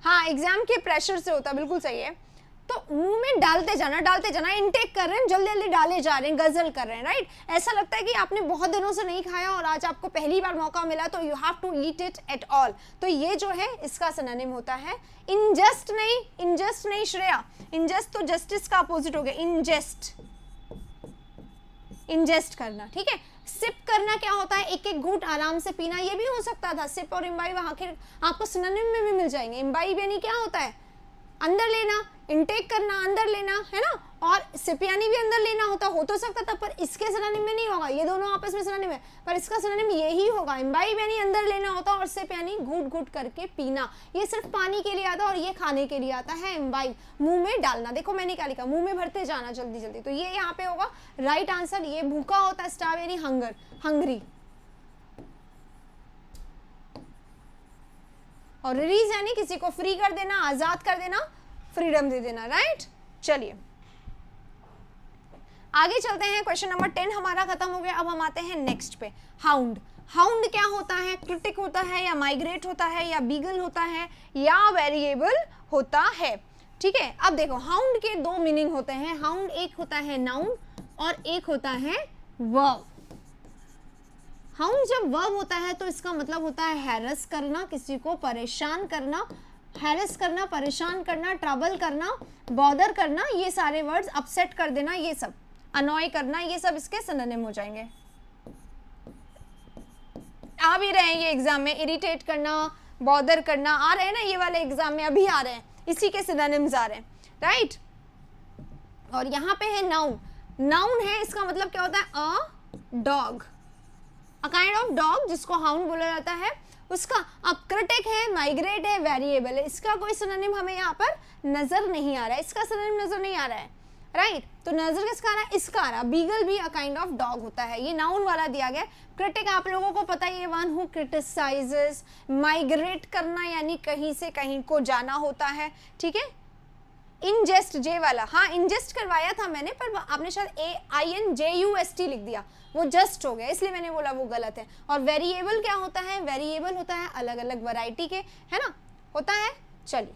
हाँ, एग्जाम के प्रेशर से होता है, बिल्कुल सही है। तो मुंह में डालते जाना, इनटेक कर रहे हैं, जल्दी जल्दी डाले जा रहे हैं, गजल कर रहे हैं, राइट। ऐसा लगता है कि आपने बहुत दिनों से नहीं खाया और आज आपको पहली बार मौका मिला, तो you have to eat it at all. तो ये जो है इसका सिनोनिम होता है इनजस्ट नहीं श्रेया, इनजस्ट तो जस्टिस का अपोजिट हो गया, इंजेस्ट करना, ठीक है। सिप करना क्या होता है, एक एक घूंट आराम से पीना। ये भी हो सकता था, सिप और इम्बाइब आखिर आपको सिनोनिम में भी मिल जाएंगे। इम्बाइब यानी क्या होता है, अंदर लेना, इनटेक करना, अंदर लेना, है ना। और सिप यानी भी अंदर लेना होता, हो तो सकता था, पर इसके सिनोनिम में नहीं होगा। ये दोनों आपस में सिनोनिम है, पर इसका सिनोनिम यही होगा। इम्बाइब यानी अंदर लेना होता, और सिप यानी घूट घूट करके पीना। ये सिर्फ पानी के लिए आता है और ये खाने के लिए आता है। इम्बाइब मुंह में डालना, देखो मैंने क्या लिखा, मुंह में भरते जाना जल्दी जल्दी, तो ये यहाँ पे होगा राइट आंसर। ये भूखा होता है, स्टार्व यानी हंगर, हंग्री, और रिलीज यानी किसी को फ्री कर देना, आजाद कर देना, फ्रीडम दे देना, राइट। चलिए आगे चलते हैं। क्वेश्चन नंबर 10 हमारा खत्म हो गया। अब हम आते हैं नेक्स्ट पे। हाउंड। हाउंड क्या होता है, क्रिटिक होता है, या माइग्रेट होता है, या बीगल होता है, या वेरिएबल होता है, ठीक है। अब देखो, हाउंड के दो मीनिंग होते हैं। हाउंड एक होता है नाउन और एक होता है वर्ब। हाउंड जब वर्ब होता है तो इसका मतलब होता है हैरस करना, किसी को परेशान करना, हैरस करना, परेशान करना, ट्रबल करना, बॉदर करना, ये सारे वर्ड्स, अपसेट कर देना, ये सब, अनॉय करना, ये सब इसके सिनोनिम हो जाएंगे। आ भी रहे हैं ये एग्जाम में, इरिटेट करना, बॉदर करना आ रहे हैं ना, ये वाले एग्जाम में अभी आ रहे हैं, इसी के सिनोनिम्स आ रहे हैं, राइट। और यहाँ पे है नाउन। नाउन है, इसका मतलब क्या होता है, a dog, a kind of dog जिसको हाउंड बोला जाता है, उसका। अब क्रिटिक है, माइग्रेट है, वेरिएबल है, इसका कोई सिनोनिम हमें यहाँ पर नजर नहीं आ रहा है, इसका सिनोनिम नजर नहीं आ रहा है, राइट। तो नजर किसका आ रहा है, इसका आ रहा है। बीगल भी अ काइंड ऑफ डॉग होता है, ये नाउन वाला दिया गया। क्रिटिक आप लोगों को पता है, ये वन हु क्रिटिसाइजेस। माइग्रेट करना यानी कहीं से कहीं को जाना होता है, ठीक है। इनजेस्ट, जे वाला, हाँ इनजेस्ट करवाया था मैंने, पर आपने शायद INJUST लिख दिया, वो जस्ट हो गया, इसलिए मैंने बोला वो गलत है। और वेरिएबल क्या होता है, वेरिएबल होता है अलग अलग वैरायटी के, है ना, होता है। चलिए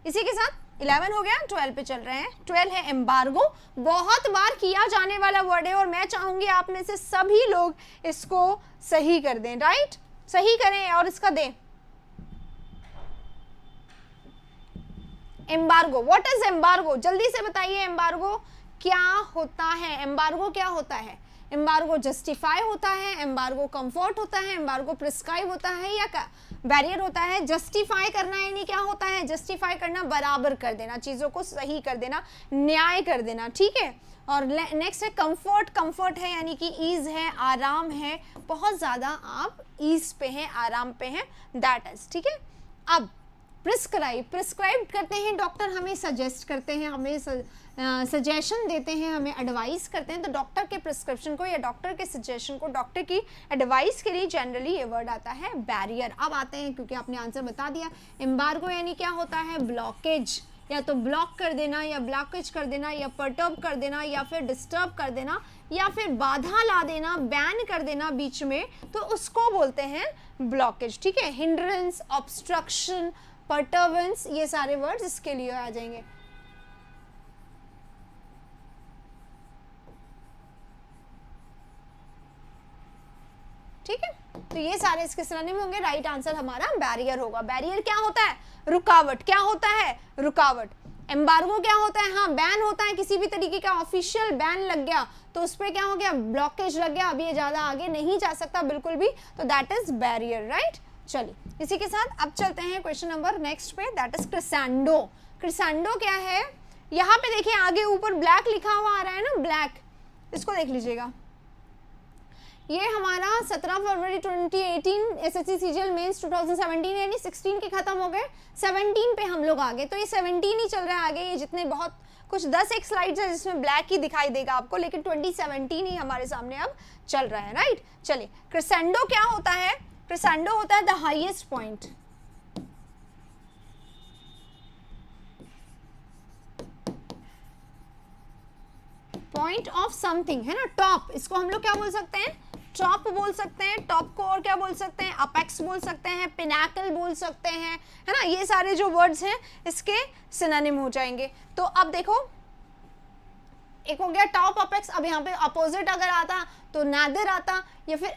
इसी के साथ 11 हो गया, 12 पे चल रहे हैं। 12 है एम्बार्गो। बहुत बार किया जाने वाला वर्ड है और मैं चाहूंगी आप में से सभी लोग इसको सही कर दें, राइट, सही करें और इसका दें। एम्बार्गो, व्हाट इज एम्बार्गो, जल्दी से बताइए एम्बार्गो क्या होता है। एम्बार्गो क्या होता है? एम्बार्गो जस्टिफाई होता है, एम्बार्गो कंफर्ट होता है, एम्बार्गो प्रिस्क्राइब होता है या क्या बैरियर होता है? जस्टिफाई करना यानी क्या होता है? जस्टिफाई करना, बराबर कर देना, चीज़ों को सही कर देना, न्याय कर देना, ठीक है। और नेक्स्ट है कंफर्ट, कंफर्ट है यानी कि ईज है, आराम है, बहुत ज़्यादा आप ईज पे हैं, आराम पे हैं, दैट इज, ठीक है। अब प्रिस्क्राइब, प्रिस्क्राइब करते हैं डॉक्टर, हमें सजेस्ट करते हैं, हमें सजेशन देते हैं, हमें एडवाइस करते हैं, तो डॉक्टर के प्रिस्क्रिप्शन को या डॉक्टर के सजेशन को, डॉक्टर की एडवाइस के लिए जनरली ये वर्ड आता है बैरियर। अब आते हैं, क्योंकि आपने आंसर बता दिया, एम्बार्गो यानी क्या होता है? ब्लॉकेज, या तो ब्लॉक कर देना या ब्लॉकेज कर देना या परटर्ब कर देना या फिर डिस्टर्ब कर देना या फिर बाधा ला देना, बैन कर देना बीच में, तो उसको बोलते हैं ब्लॉकेज, ठीक है। हिंड्रेंस, ऑब्स्ट्रक्शन, परटर्बेंस, ये सारे वर्ड्स इसके लिए आ जाएंगे। ठीक है, तो ये सारे इसके सिनोनिम होंगे। राइट आंसर हमारा बैरियर होगा। बैरियर क्या होता है? रुकावट। क्या होता है? रुकावट। एम्बार्गो क्या होता है? हाँ, बैन होता है, किसी भी तरीके का ऑफिशियल बैन लग गया तो उस पर क्या हो गया? ब्लॉकेज लग गया, अब ये ज्यादा आगे नहीं जा सकता बिल्कुल भी, तो दैट इज बैरियर, राइट। चलिए, इसी के साथ अब चलते हैं क्वेश्चन नंबर नेक्स्ट पे, दैट इज क्रिसेंडो। क्रिसेंडो क्या है? यहाँ पे देखिए आगे ऊपर ब्लैक लिखा हुआ आ रहा है ना, ब्लैक, इसको देख लीजिएगा। ये हमारा 17 फरवरी 2018 एसएससी सीजीएल मेंस 2017 यानी 16 के खत्म हो गए, 17 पे हम लोग आ गए, तो ये 17 ही चल रहा है आगे। ये जितने बहुत कुछ 10 एक स्लाइड्स है जिसमें ब्लैक ही दिखाई देगा आपको, लेकिन 2017 ही हमारे सामने अब चल रहा है, राइट। चलिए, क्रिसेंडो क्या होता है? क्रिसेंडो होता है the highest point, point of something, है ना, टॉप, इसको हम लोग क्या बोल सकते हैं? टॉप बोल सकते हैं, टॉप को और क्या बोल सकते हैं? अपेक्स बोल सकते हैं, पिनाकल बोल सकते हैं, है ना। ये सारे जो वर्ड्स हैं इसके सिनोनिम हो जाएंगे। तो अब देखो, एक हो गया टॉप, अपेक्स। अब यहाँ पे अपोजिट अगर आता तो नादर आता, या फिर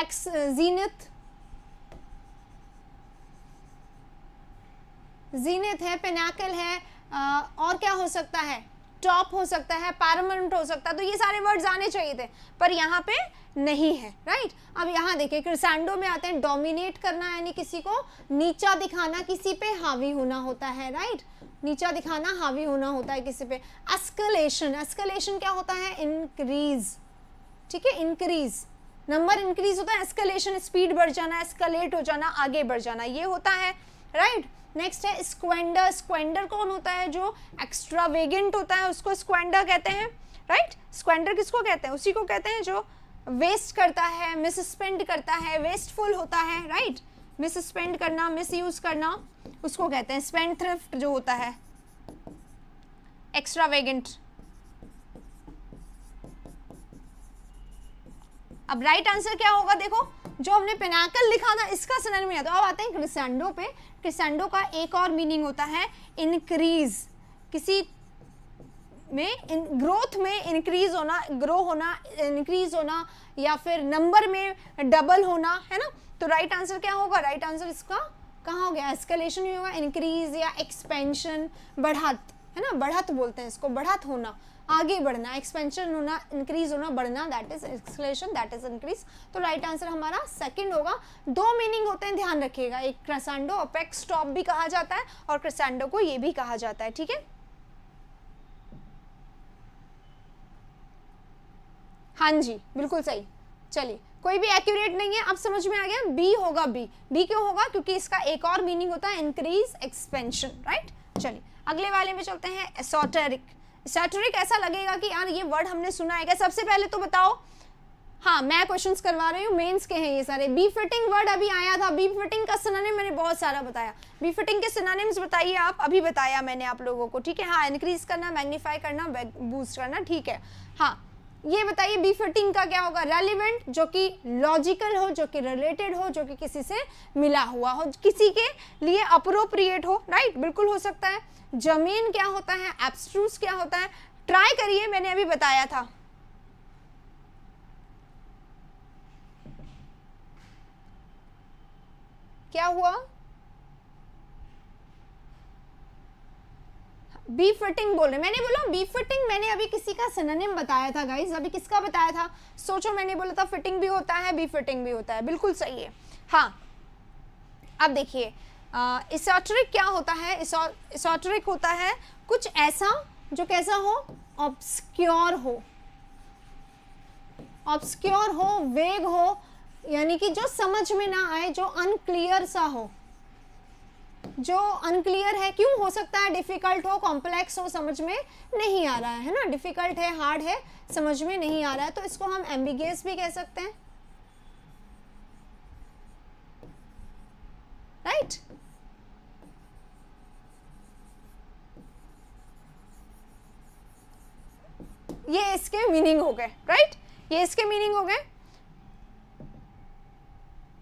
एक्स, जीनिथ, जीनिथ है, पिनाकल है, और क्या हो सकता है? टॉप हो सकता है, पैरामाउंट हो सकता है। तो ये सारे वर्ड्स आने चाहिए थे, पर यहाँ पे नहीं है, राइट। अब यहाँ देखिए, क्रिसेंडो में आते हैं डोमिनेट करना, यानी किसी को नीचा दिखाना, किसी पे हावी होना होता है, राइट। नीचा दिखाना, हावी होना होता है किसी पे। एस्केलेशन, एस्केलेशन क्या होता है? इंक्रीज, ठीक है, इंक्रीज, नंबर इंक्रीज होता है। एस्केलेशन, स्पीड बढ़ जाना, एस्केलेट हो जाना, आगे बढ़ जाना, ये होता है, राइट। नेक्स्ट है स्क्वेंडर। स्क्वेंडर कौन होता है? जो एक्स्ट्रावेगेंट होता है उसको स्क्वेंडर कहते हैं, राइट। स्क्वेंडर किसको कहते हैं? उसी को कहते हैं जो वेस्ट करता है, मिसस्पेंड करता है, वेस्टफुल होता है, राइट। मिसस्पेंड करना, मिसयूज करना, उसको कहते हैं। स्पेंडथ्रिफ्ट जो होता है, एक्स्ट्रावेगेंट। अब राइट आंसर क्या होगा? देखो, जो हमने पिनाकल लिखा था इसका सिनोनिम है। तो अब आते हैं क्रिसेंडो पे। क्रिसेंडो का एक और मीनिंग होता है इंक्रीज, किसी में ग्रोथ में इंक्रीज होना, ग्रो होना, इंक्रीज होना, या फिर नंबर में डबल होना, है ना। तो राइट आंसर क्या होगा? राइट आंसर इसका कहाँ हो गया? एस्केलेशन ही होगा, इंक्रीज या एक्सपेंशन, बढ़त, है ना, बढ़त बोलते हैं इसको, बढ़त होना, आगे बढ़ना, एक्सपेंशन होना, इंक्रीज होना, बढ़ना, that is acceleration, that is increase. तो राइट आंसर हमारा सेकंड होगा। दो मीनिंग होते हैं, ध्यान रखिएगा, एक क्रिसेंडो, अपेक्स, टॉप भी कहा जाता है, और क्रिसेंडो को ये भी कहा जाता है, ठीक है। हाँ जी, बिल्कुल सही। चलिए, कोई भी एक्यूरेट नहीं है, अब समझ में आ गया। बी होगा, बी। बी क्यों होगा? क्योंकि इसका एक और मीनिंग होता है इंक्रीज, एक्सपेंशन, राइट। चलिए, अगले वाले में चलते हैं, एसोटेरिक। एसोटेरिक ऐसा लगेगा कि यार ये वर्ड हमने सुना है क्या? सबसे पहले तो बताओ, हाँ, मैं क्वेश्चंस करवा रही हूँ, मेंस के हैं ये सारे। बी फिटिंग वर्ड अभी आया था, बी फिटिंग का सिनोनिम मैंने बहुत सारा बताया। बी फिटिंग के सिनोनिम्स बताइए आप, अभी बताया मैंने आप लोगों को, ठीक है। हाँ, इंक्रीज करना, मैग्नीफाई करना, बूस्ट करना, ठीक है। हाँ, ये बताइए बी फिटिंग का क्या होगा? रेलिवेंट, जो कि लॉजिकल हो, जो कि रिलेटेड हो, जो कि किसी से मिला हुआ हो, किसी के लिए अप्रोप्रिएट हो, राइट, बिल्कुल हो सकता है। जमीन क्या होता है? एब्स्ट्रूस क्या होता है? ट्राई करिए, मैंने अभी बताया था। क्या हुआ? बी फिटिंग बोल रहे, मैंने बोला बी फिटिंग, मैंने अभी किसी का सिनोनिम बताया था गाइस, अभी किसका बताया था, सोचो, मैंने बोला था फिटिंग भी होता है, बी फिटिंग भी होता है, बिल्कुल सही है। हाँ, अब देखिए एसोटेरिक क्या होता है, एसोटेरिक होता है कुछ ऐसा जो कैसा हो, ऑब्सक्योर हो, ऑब्सक्योर हो, वेग हो, यानी कि जो समझ में ना आए, जो अनक्लियर सा हो, जो अनक्लियर है। क्यों हो सकता है, डिफिकल्ट हो, कॉम्प्लेक्स हो, समझ में नहीं आ रहा है ना, डिफिकल्ट है, हार्ड है, समझ में नहीं आ रहा है, तो इसको हम एम्बिगियस भी कह सकते हैं, राइट। ये इसके मीनिंग हो गए, राइट, ये इसके मीनिंग हो गए,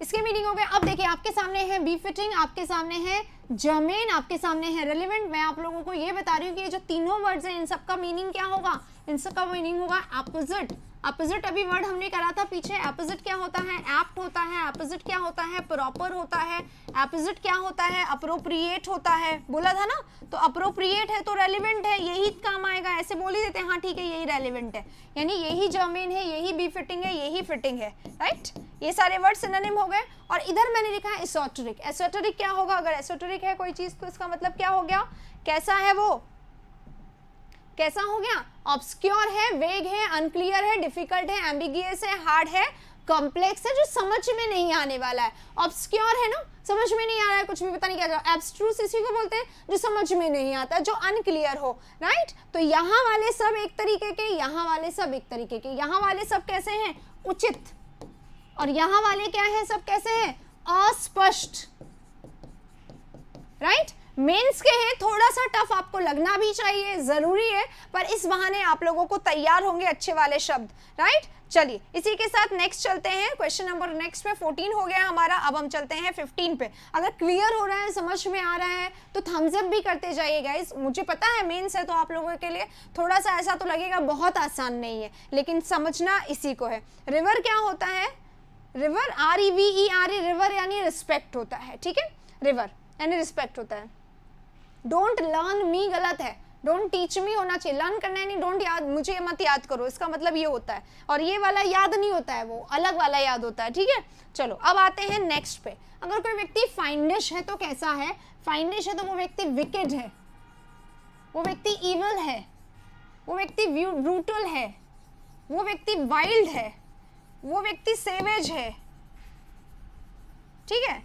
इसके मीनिंग हो गए। अब देखिए आपके सामने है बी फिटिंग, आपके सामने है जर्मेन, आपके सामने है रेलेवेंट। मैं आप लोगों को ये बता रही हूँ कि ये जो तीनों वर्ड्स हैं इन सबका मीनिंग क्या होगा, इन सबका मीनिंग होगा अपोजिट। अपोजिट अभी वर्ड हमने करा था पीछे, अपोजिट क्या होता है, एप्ट होता है, अपोजिट क्या होता है, प्रॉपर होता है, अपोजिट क्या होता है, अप्रोप्रिएट होता है, बोला था ना। तो अप्रोप्रिएट है तो रेलिवेंट है, यही काम आएगा, ऐसे बोल ही देते हैं, हाँ ठीक है यही रेलिवेंट है, यानी यही जर्मेन है, यही बी फिटिंग है, यही फिटिंग है, राइट। ये सारे वर्ड सिनोनिम हो गए। और इधर मैंने लिखा है एसोटेरिक। एसोटेरिक क्या होगा, अगर एसोटेरिक है कोई चीज तो इसका मतलब क्या हो गया, कैसा है वो, कैसा हो गया, ऑब्सक्योर है, वेग है, अनक्लियर है, डिफिकल्ट है, एम्बिगियस है, हार्ड है, कॉम्प्लेक्स है, जो समझ में नहीं आने वाला है। ऑब्सक्योर है ना, समझ में नहीं आ रहा है, कुछ भी पता नहीं क्या। एब्स्ट्रूस इसी को बोलते हैं जो समझ में नहीं आता, जो अनक्लियर हो, राइट। तो यहाँ वाले सब एक तरीके के, यहाँ वाले सब एक तरीके के। यहाँ वाले सब कैसे हैं, उचित, और यहाँ वाले क्या है, सब कैसे हैं, अस्पष्ट, राइट। मेंस के हैं, थोड़ा सा टफ आपको लगना भी चाहिए, जरूरी है, पर इस बहाने आप लोगों को तैयार होंगे अच्छे वाले शब्द, राइट। चलिए इसी के साथ नेक्स्ट चलते हैं, क्वेश्चन नंबर नेक्स्ट पे 14 हो गया हमारा, अब हम चलते हैं 15 पे। अगर क्लियर हो रहा है, समझ में आ रहा है तो थम्स अप भी करते जाइए गाइस। मुझे पता है मेंस है तो आप लोगों के लिए थोड़ा सा ऐसा तो लगेगा, बहुत आसान नहीं है, लेकिन समझना इसी को है। रिवर क्या होता है, रिवर REVER, रिवर यानी रिस्पेक्ट होता है, ठीक है, रिवर यानी रिस्पेक्ट होता है। डोंट लर्न मी गलत है, डोंट टीच मी होना चाहिए, लर्न करना है नहीं, डोंट याद, मुझे मत याद करो, इसका मतलब ये होता है। और ये वाला याद नहीं होता है, वो अलग वाला याद होता है, ठीक है। चलो अब आते हैं नेक्स्ट पे। अगर कोई व्यक्ति फाइंडिश है तो कैसा है, फाइंडिश है तो वो व्यक्ति विकेड है, वो व्यक्ति इविल है, वो व्यक्ति ब्रूटल है, वो व्यक्ति वाइल्ड है, वो व्यक्ति सेवेज है, ठीक है।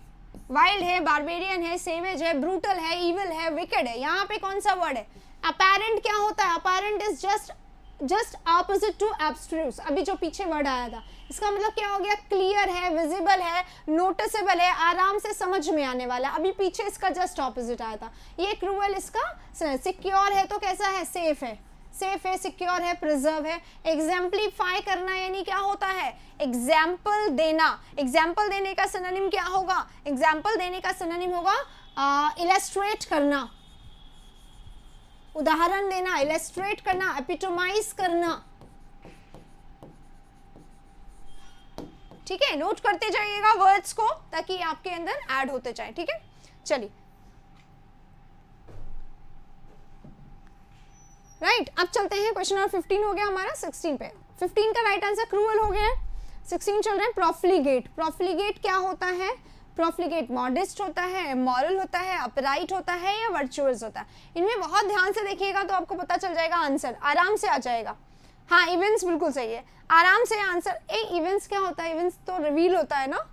वाइल्ड है, बारबेरियन है, सेवेज है, ब्रूटल है, इविल है, विकेड है। यहाँ पे कौन सा वर्ड है, अपैरेंट क्या होता है, apparent is just opposite to abstruse. अभी जो पीछे वर्ड आया था इसका मतलब क्या हो गया, क्लियर है, विजिबल है, नोटिसेबल है, आराम से समझ में आने वाला। अभी पीछे इसका जस्ट ऑपोजिट आया था, ये क्रूअल इसका, सिक्योर है तो कैसा है, सेफ है, सेफ है, सिक्योर है, प्रिजर्व है। एग्जाम्पलीफाई करना यानी क्या होता है, एग्जाम्पल देना। एग्जाम्पल देने का सिनोनिम क्या होगा, एग्जाम्पल देने का सिनोनिम होगा इलस्ट्रेट करना, उदाहरण देना, इलस्ट्रेट करना, एपिटोमाइज करना, ठीक है। नोट करते जाइएगा वर्ड्स को ताकि आपके अंदर ऐड होते जाए, ठीक है। चलिए राइट, अब चलते हैं क्वेश्चन नंबर 15 हो गया हमारा 16 पे। 15 का राइट आंसर क्रूअल हो गया है। 16 चल रहे हैं प्रोफ्लिगेट। प्रोफ्लिगेट क्या होता है, प्रोफ्लिगेट मॉडेस्ट होता है, मॉरल होता है, अपराइट होता है या वर्चुअस होता है। इनमें बहुत ध्यान से देखिएगा तो आपको पता चल जाएगा, आंसर आराम से आ जाएगा। हाँ इवेंट्स बिल्कुल सही है, आराम से आंसर। इवेंट्स क्या होता है, इवेंट्स तो रिवील होता है ना,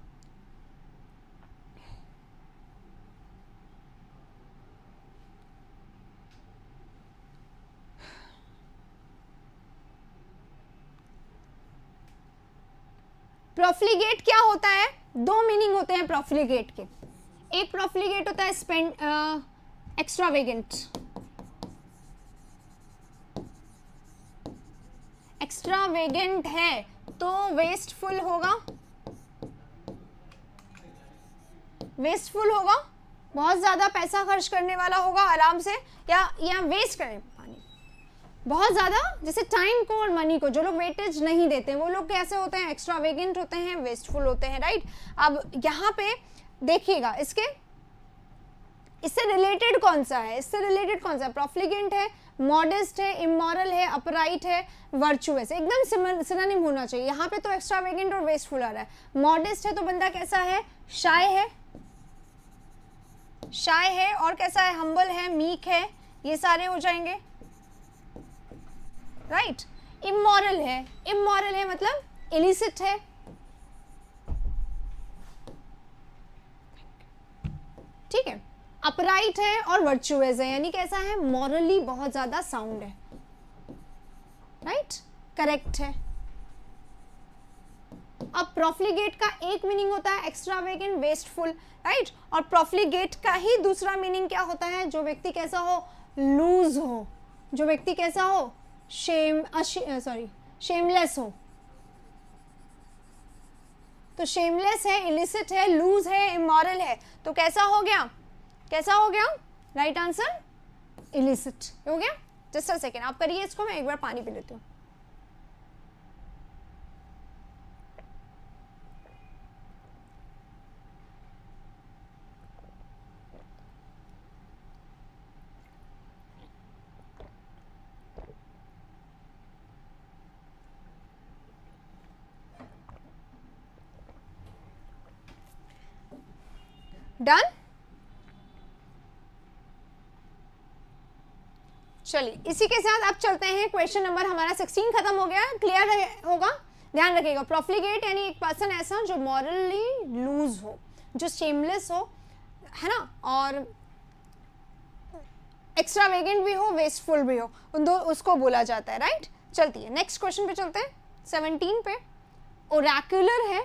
प्रोफ्लिगेट क्या होता है, दो मीनिंग होते हैं प्रोफ्लिगेट के। एक प्रोफ्लिगेट होता है एक्स्ट्रावेगेंट, एक्स्ट्रावेगेंट है तो वेस्टफुल होगा, वेस्टफुल होगा, बहुत ज्यादा पैसा खर्च करने वाला होगा आराम से, या वेस्ट करें पानी बहुत ज्यादा, जैसे टाइम को और मनी को जो लोग वेटेज नहीं देते वो लोग कैसे होते हैं, एक्स्ट्रावेगेंट होते हैं, वेस्टफुल होते हैं, राइट। अब यहाँ पे देखिएगा इसके इससे रिलेटेड कौन सा है, इससे रिलेटेड कौन सा है? प्रोफ्लिगेंट है, मॉडेस्ट है, इमोरल है, अपराइट है, वर्चुअस है, एकदम सिनोनिम होना चाहिए। यहाँ पे तो एक्स्ट्रावेगेंट और वेस्टफुल आ रहा है। मॉडेस्ट है तो बंदा कैसा है? शाय है, शाय है, और कैसा है? हम्बल है, मीक है, ये सारे हो जाएंगे, राइट। इमोरल है, इमोरल है मतलब इलिसिट है, ठीक है। अपराइट है और वर्चुअस है, यानी कैसा है? मॉरली बहुत ज्यादा साउंड है, राइट, करेक्ट है। अब प्रोफ्लिगेट का एक मीनिंग होता है एक्स्ट्रावेगेंट, वेस्टफुल, राइट, और प्रोफ्लिगेट का ही दूसरा मीनिंग क्या होता है? जो व्यक्ति कैसा हो? लूज हो, जो व्यक्ति कैसा हो? शेमलेस हो। तो शेमलेस है, इलिसिट है, लूज है, इमोरल है, तो कैसा हो गया? कैसा हो गया? राइट आंसर इलिसिट हो गया। जस्ट अ सेकेंड, आप करिए इसको, मैं एक बार पानी पी लेती हूँ। डन। चलिए इसी के साथ अब चलते हैं, क्वेश्चन नंबर हमारा 16 खत्म हो गया। क्लियर होगा? ध्यान रखिएगा, प्रोफ्लिगेट यानी एक पर्सन ऐसा जो मॉरली लूज हो, जो शेमलेस हो, है ना, और एक्स्ट्रावेगेंट भी हो, वेस्टफुल भी हो, उन दो उसको बोला जाता है, राइट। चलती है नेक्स्ट क्वेश्चन पे चलते हैं, 17 पे। ओरेक्युलर है,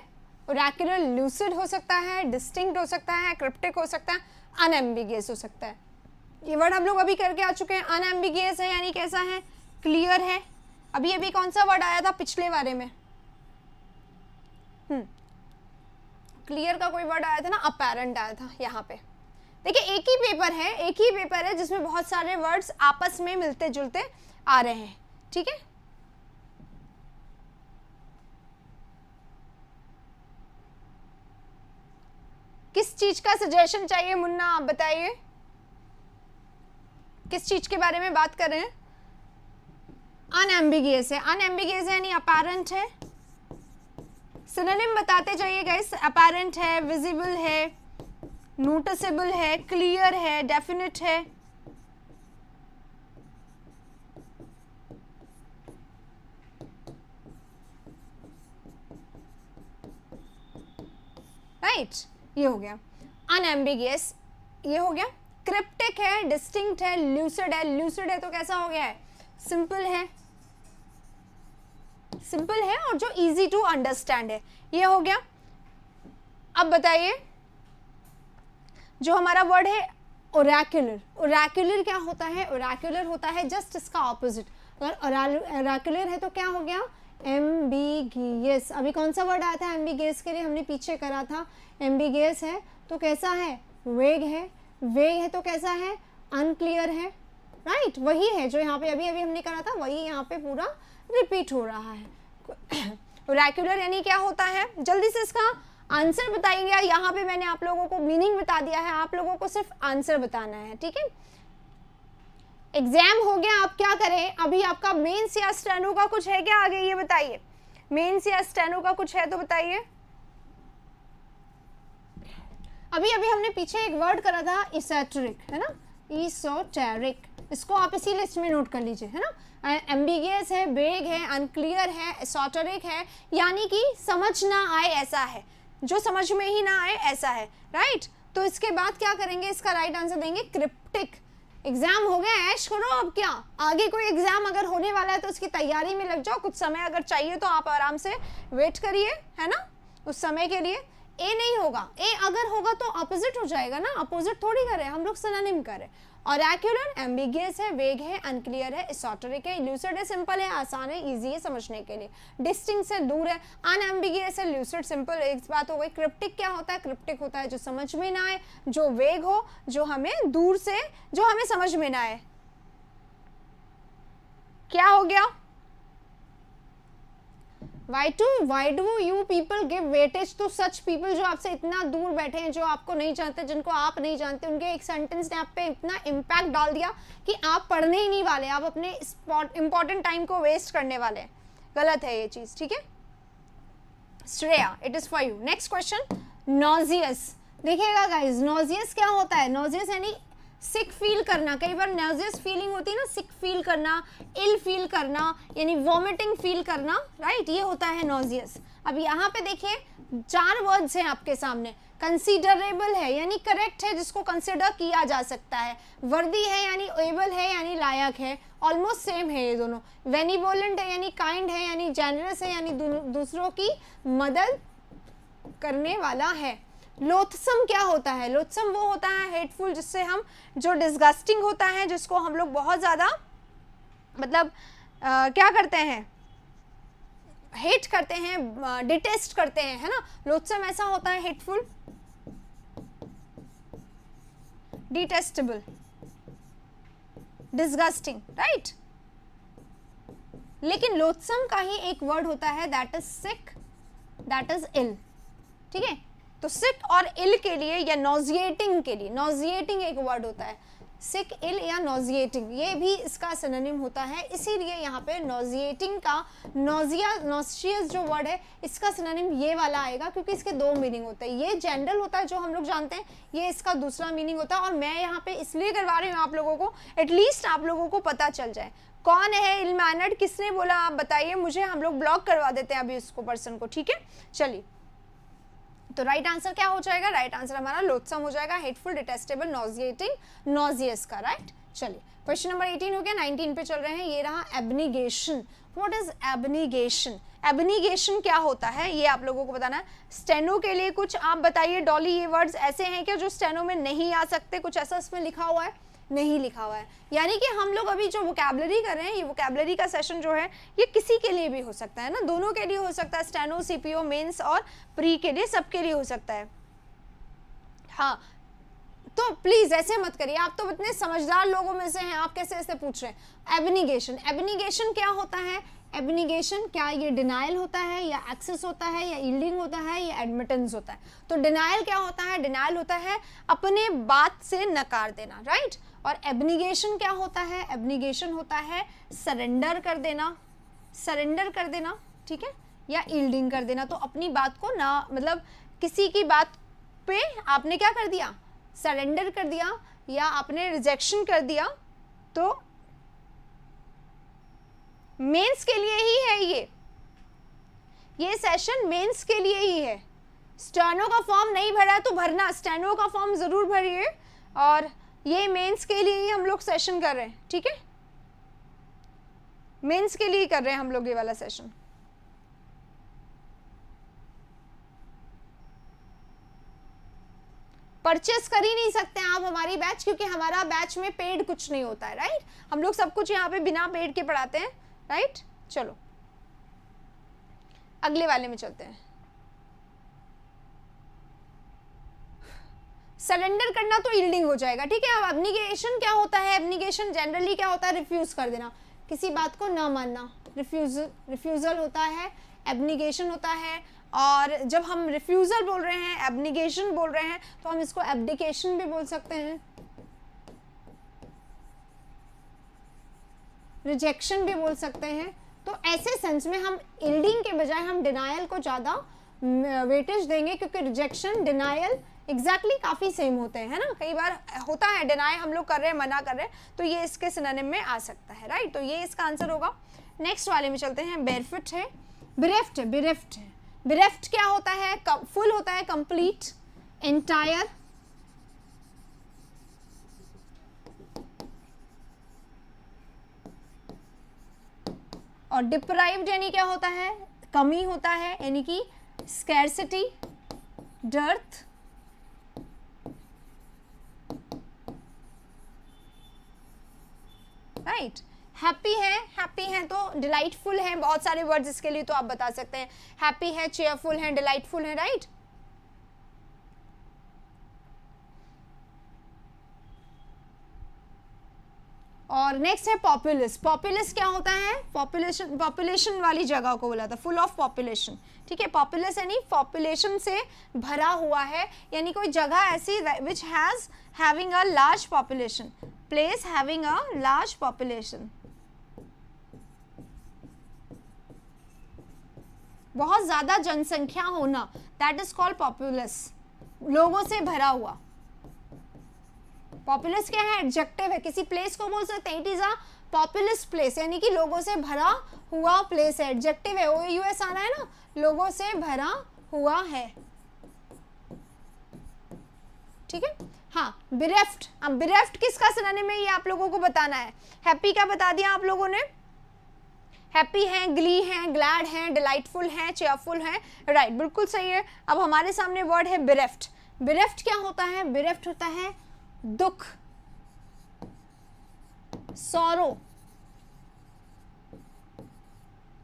ओरेक्युलर लूसिड हो सकता है, डिस्टिंक्ट हो सकता है, क्रिप्टिक हो सकता है, अनएम्बिगियस हो सकता है। ये वर्ड हम लोग अभी करके आ चुके हैं। अनएम्बिगियस है यानी कैसा है? क्लियर है। अभी अभी कौन सा वर्ड आया था पिछले बारे में? क्लियर का कोई वर्ड आया था ना, अपैरेंट आया था यहाँ पे। देखिए एक ही पेपर है, एक ही पेपर है जिसमें बहुत सारे वर्ड्स आपस में मिलते जुलते आ रहे हैं, ठीक है। किस चीज का सजेशन चाहिए मुन्ना, आप बताइए, किस चीज के बारे में बात कर रहे हैं? अनएम्बिगियस है, अनएम्बिगियस है यानी अपैरेंट है। सिनोनिम बताते जाइए गाइस। अपैरेंट है, विजिबल है, नोटिसेबल है, क्लियर है, डेफिनेट है, राइट, ये हो गया अनएम्बिगियस, ये हो गया। क्रिप्टिक है, डिस्टिंक्ट है, ल्यूसिड है। ल्यूसिड है तो कैसा हो गया है? सिंपल है, सिंपल है और जो इजी टू अंडरस्टैंड है, ये हो गया। अब बताइए जो हमारा वर्ड है ओरेक्युलर, ओरेक्युलर क्या होता है? ओरेक्युलर होता है जस्ट इसका ऑपोजिट। अगर ओरेक्युलर है तो क्या हो गया? एम्बिगियस। अभी कौन सा वर्ड आया था एम्बिगियस के लिए? हमने पीछे करा था। एम्बिगियस है तो कैसा है? वेग है। वेग है तो कैसा है? अनक्लियर है, राइट। वही है जो यहाँ पे अभी अभी हमने करा था, वही यहाँ पे पूरा रिपीट हो रहा है। ओरेक्युलर यानी क्या होता है? जल्दी से इसका आंसर बताइए। यहाँ पे मैंने आप लोगों को मीनिंग बता दिया है, आप लोगों को सिर्फ आंसर बताना है, ठीक है। एग्जाम हो गया, आप क्या करें? अभी आपका मेंस या स्टेनो का कुछ है क्या आगे, ये बताइए। मेंस या स्टेनो का कुछ है तो बताइए। अभी अभी हमने पीछे एक वर्ड करा था इसेटरिक, है ना, इसोटेरिक। इसको आप इसी लिस्ट में नोट कर लीजिए, है ना। एम्बिगियस है, वेग है, अनक्लियर है, एसोटेरिक है, यानी कि समझ ना आए ऐसा है, जो समझ में ही ना आए ऐसा है, राइट। तो इसके बाद क्या करेंगे? इसका राइट आंसर देंगे क्रिप्टिक। एग्जाम हो गया, ऐश करो। अब क्या आगे कोई एग्जाम अगर होने वाला है तो उसकी तैयारी में लग जाओ। कुछ समय अगर चाहिए तो आप आराम से वेट करिए, है ना, उस समय के लिए। ए नहीं होगा, ए अगर होगा तो अपोजिट हो जाएगा ना, अपोजिट थोड़ी करे, हम लोग सिनोनिम करे। ओरेक्युलर एम्बिगियस है, वेग है, अनक्लियर है, एसोटेरिक है, लूसिड है, सिंपल है, आसान है, इजी है समझने के लिए, डिस्टिंक्ट से दूर है, अनएम्बिगियस है, लूसिड सिंपल, एक बात हो गई। क्रिप्टिक क्या होता है? क्रिप्टिक होता है जो समझ में ना आए, जो वेग हो, जो हमें दूर से, जो हमें समझ में ना आए। क्या हो गया? Why do you people give weightage to such people जो आपसे इतना दूर बैठे हैं, जो आपको नहीं जानते, जिनको आप नहीं जानते, उनके एक सेंटेंस ने आप पे इतना इम्पैक्ट डाल दिया कि आप पढ़ने ही नहीं वाले, आप अपने इंपॉर्टेंट टाइम को वेस्ट करने वाले हैं। गलत है ये चीज़, ठीक है। Shreya, it is for you. Next question, nauseous. देखिएगा गाइज, नॉजियस क्या होता है? नॉजियस यानी सिक फील करना। कई बार नॉजियस फीलिंग होती है ना, सिक फील करना, इल फील करना, यानी वॉमिटिंग फील करना, राइट, ये होता है नॉजियस। अब यहाँ पे देखिए 4 वर्ड्स हैं आपके सामने। कंसीडरेबल है यानी करेक्ट है, जिसको कंसिडर किया जा सकता है। वर्दी है यानी एबल है यानी लायक है, ऑलमोस्ट सेम है ये दोनों। बेनिवोलेंट है यानी काइंड है, यानी जेनरस है, यानी दूसरों की मदद करने वाला है। लोथसम क्या होता है? लोथसम वो होता है हेटफुल, जिससे हम, जो डिस्गस्टिंग होता है, जिसको हम लोग बहुत ज़्यादा मतलब क्या करते हैं, हेट करते हैं, डिटेस्ट करते हैं, है ना। लोथसम ऐसा होता है, हेटफुल, डिटेस्टेबल, डिस्गस्टिंग, राइट। लेकिन लोथसम का ही एक वर्ड होता है, that is sick, that is ill, ठीक है। तो सिक और इल के लिए या नॉजिएटिंग के लिए, नॉजिएटिंग एक वर्ड होता है, सिक, इल या नॉजिएटिंग, ये भी इसका सिनोनिम होता है। इसीलिए यहाँ पे नॉजिएटिंग का, नॉजिया, नॉसियस जो वर्ड है, इसका सिनोनिम ये वाला आएगा, क्योंकि इसके 2 मीनिंग होते हैं। ये जनरल होता है जो हम लोग जानते हैं, ये इसका दूसरा मीनिंग होता है। और मैं यहाँ पे इसलिए करवा रही हूँ आप लोगों को, एटलीस्ट आप लोगों को पता चल जाए कौन है इल मैनर्ड, किसने बोला, आप बताइए मुझे, हम लोग ब्लॉक करवा देते हैं अभी उसको, पर्सन को, ठीक है। चलिए, तो राइट आंसर क्या हो जाएगा? राइट आंसर हमारा लोथसम हो जाएगा, हेटफुल, डिटेस्टेबल, नॉजिएटिंग, नॉजियस का, राइट। चलिए, क्वेश्चन नंबर 18 हो गया, 19 पे चल रहे हैं। ये रहा एब्निगेशन। What is एब्निगेशन? एब्निगेशन क्या होता है ये आप लोगों को बताना है। स्टेनो के लिए कुछ आप बताइए। डॉली, ये वर्ड्स ऐसे हैं क्या जो स्टेनो में नहीं आ सकते? कुछ ऐसा इसमें लिखा हुआ है? नहीं लिखा हुआ है। यानी कि हम लोग अभी जो वोकैबुलरी कर रहे हैं, ये वोकैबुलरी का सेशन जो है, ये किसी के लिए भी हो सकता है ना, दोनों के लिए हो सकता है, स्टेनो, सीपीओ, मेंस और प्री के लिए, सबके लिए हो सकता है। हाँ, तो प्लीज ऐसे मत करिए, आप तो इतने समझदार लोगों में से हैं, आप कैसे ऐसे पूछ रहे हैं। एब्निगेशन, एब्निगेशन क्या होता है? एब्निगेशन क्या ये डिनाइल होता है, या एक्सेस होता है, या यील्डिंग होता है, या एडमिटेंस होता है? तो डिनाइल क्या होता है? डिनाइल होता है अपने बात से नकार देना, राइट। और एब्निगेशन क्या होता है? एब्निगेशन होता है सरेंडर कर देना, सरेंडर कर देना, ठीक है, या यील्डिंग कर देना। तो अपनी बात को ना, मतलब किसी की बात पे आपने क्या कर दिया, सरेंडर कर दिया, या आपने रिजेक्शन कर दिया। तो मेंस के लिए ही है ये सेशन मेंस के लिए ही है। स्टेनो का फॉर्म नहीं भरा है तो भरना, स्टेनो का फॉर्म जरूर भरिए, और ये मेंस के लिए ही हम लोग सेशन कर रहे हैं, ठीक है, मेंस के लिए कर रहे हैं हम लोग ये वाला सेशन। परचेस कर ही नहीं सकते आप हमारी बैच, क्योंकि हमारा बैच में पेड कुछ नहीं होता है, राइट। हम लोग सब कुछ यहाँ पे बिना पेड के पढ़ाते हैं, राइट। चलो अगले वाले में चलते हैं। सरेंडर करना तो यील्डिंग हो जाएगा, ठीक है। अब एब्निगेशन क्या होता है? एब्निगेशन जनरली क्या होता है? रिफ्यूज कर देना, किसी बात को ना मानना, रिफ्यूजल होता है, एब्निगेशन होता है। और जब हम रिफ्यूजल बोल रहे हैं, एब्निगेशन बोल रहे हैं, तो हम इसको एब्डिकेशन भी बोल सकते हैं, रिजेक्शन भी बोल सकते हैं। तो ऐसे सेंस में हम यील्डिंग के बजाय हम डिनायल को ज़्यादा वेटेज देंगे, क्योंकि रिजेक्शन, डिनायल एग्जैक्टली काफ़ी सेम होते हैं, है ना। कई बार होता है डिनाई हम लोग कर रहे हैं, मना कर रहे हैं, तो ये इसके सिनोनिम में आ सकता है, राइट। तो ये इसका आंसर होगा। नेक्स्ट वाले में चलते हैं। बेरफिट है, बिरेफ्ट है, बिरेफ्ट है। बिरेफ्ट क्या होता है? फुल होता है, कंप्लीट, एंटायर, और डिप्राइव्ड यानी क्या होता है? कमी होता है, यानी कि स्कैरसिटी, डर्थ, राइट। हैप्पी है, हैप्पी है तो डिलाइटफुल है, बहुत सारे वर्ड्स इसके लिए तो आप बता सकते हैं। हैप्पी है, चेयरफुल है, डिलाइटफुल है, राइट। और नेक्स्ट है पॉपुलस। पॉपुलस क्या होता है? पॉपुलेशन वाली जगह को बोला था, फुल ऑफ पॉपुलेशन। ठीक है, पॉपुलस यानी पॉपुलेशन से भरा हुआ है, यानी कोई जगह ऐसी which has having a large population, place having a large population, बहुत ज्यादा जनसंख्या होना, दैट इज कॉल्ड पॉपुलस, लोगों से भरा हुआ। पॉपुलस क्या है? एडजेक्टिव है, किसी प्लेस को बोल सकते हैं it is a populace place, यानी कि लोगों से भरा हुआ प्लेस है, एडजेक्टिव है, OUS आ रहा है ना, लोगों से भरा हुआ है। ठीक है, हाँ बिरेफ्ट। अब बिरेफ्ट किसका सिनोनिम है ये आप लोगों को बताना है। हैप्पी का बता दिया आप लोगों ने, हैप्पी है, ग्ली है, ग्लैड है, डिलाइटफुल है, चेयरफुल है, राइट, बिल्कुल सही है। अब हमारे सामने वर्ड है बिरेफ्ट। बिरेफ्ट क्या होता है? बिरेफ्ट होता है दुख, सॉरो।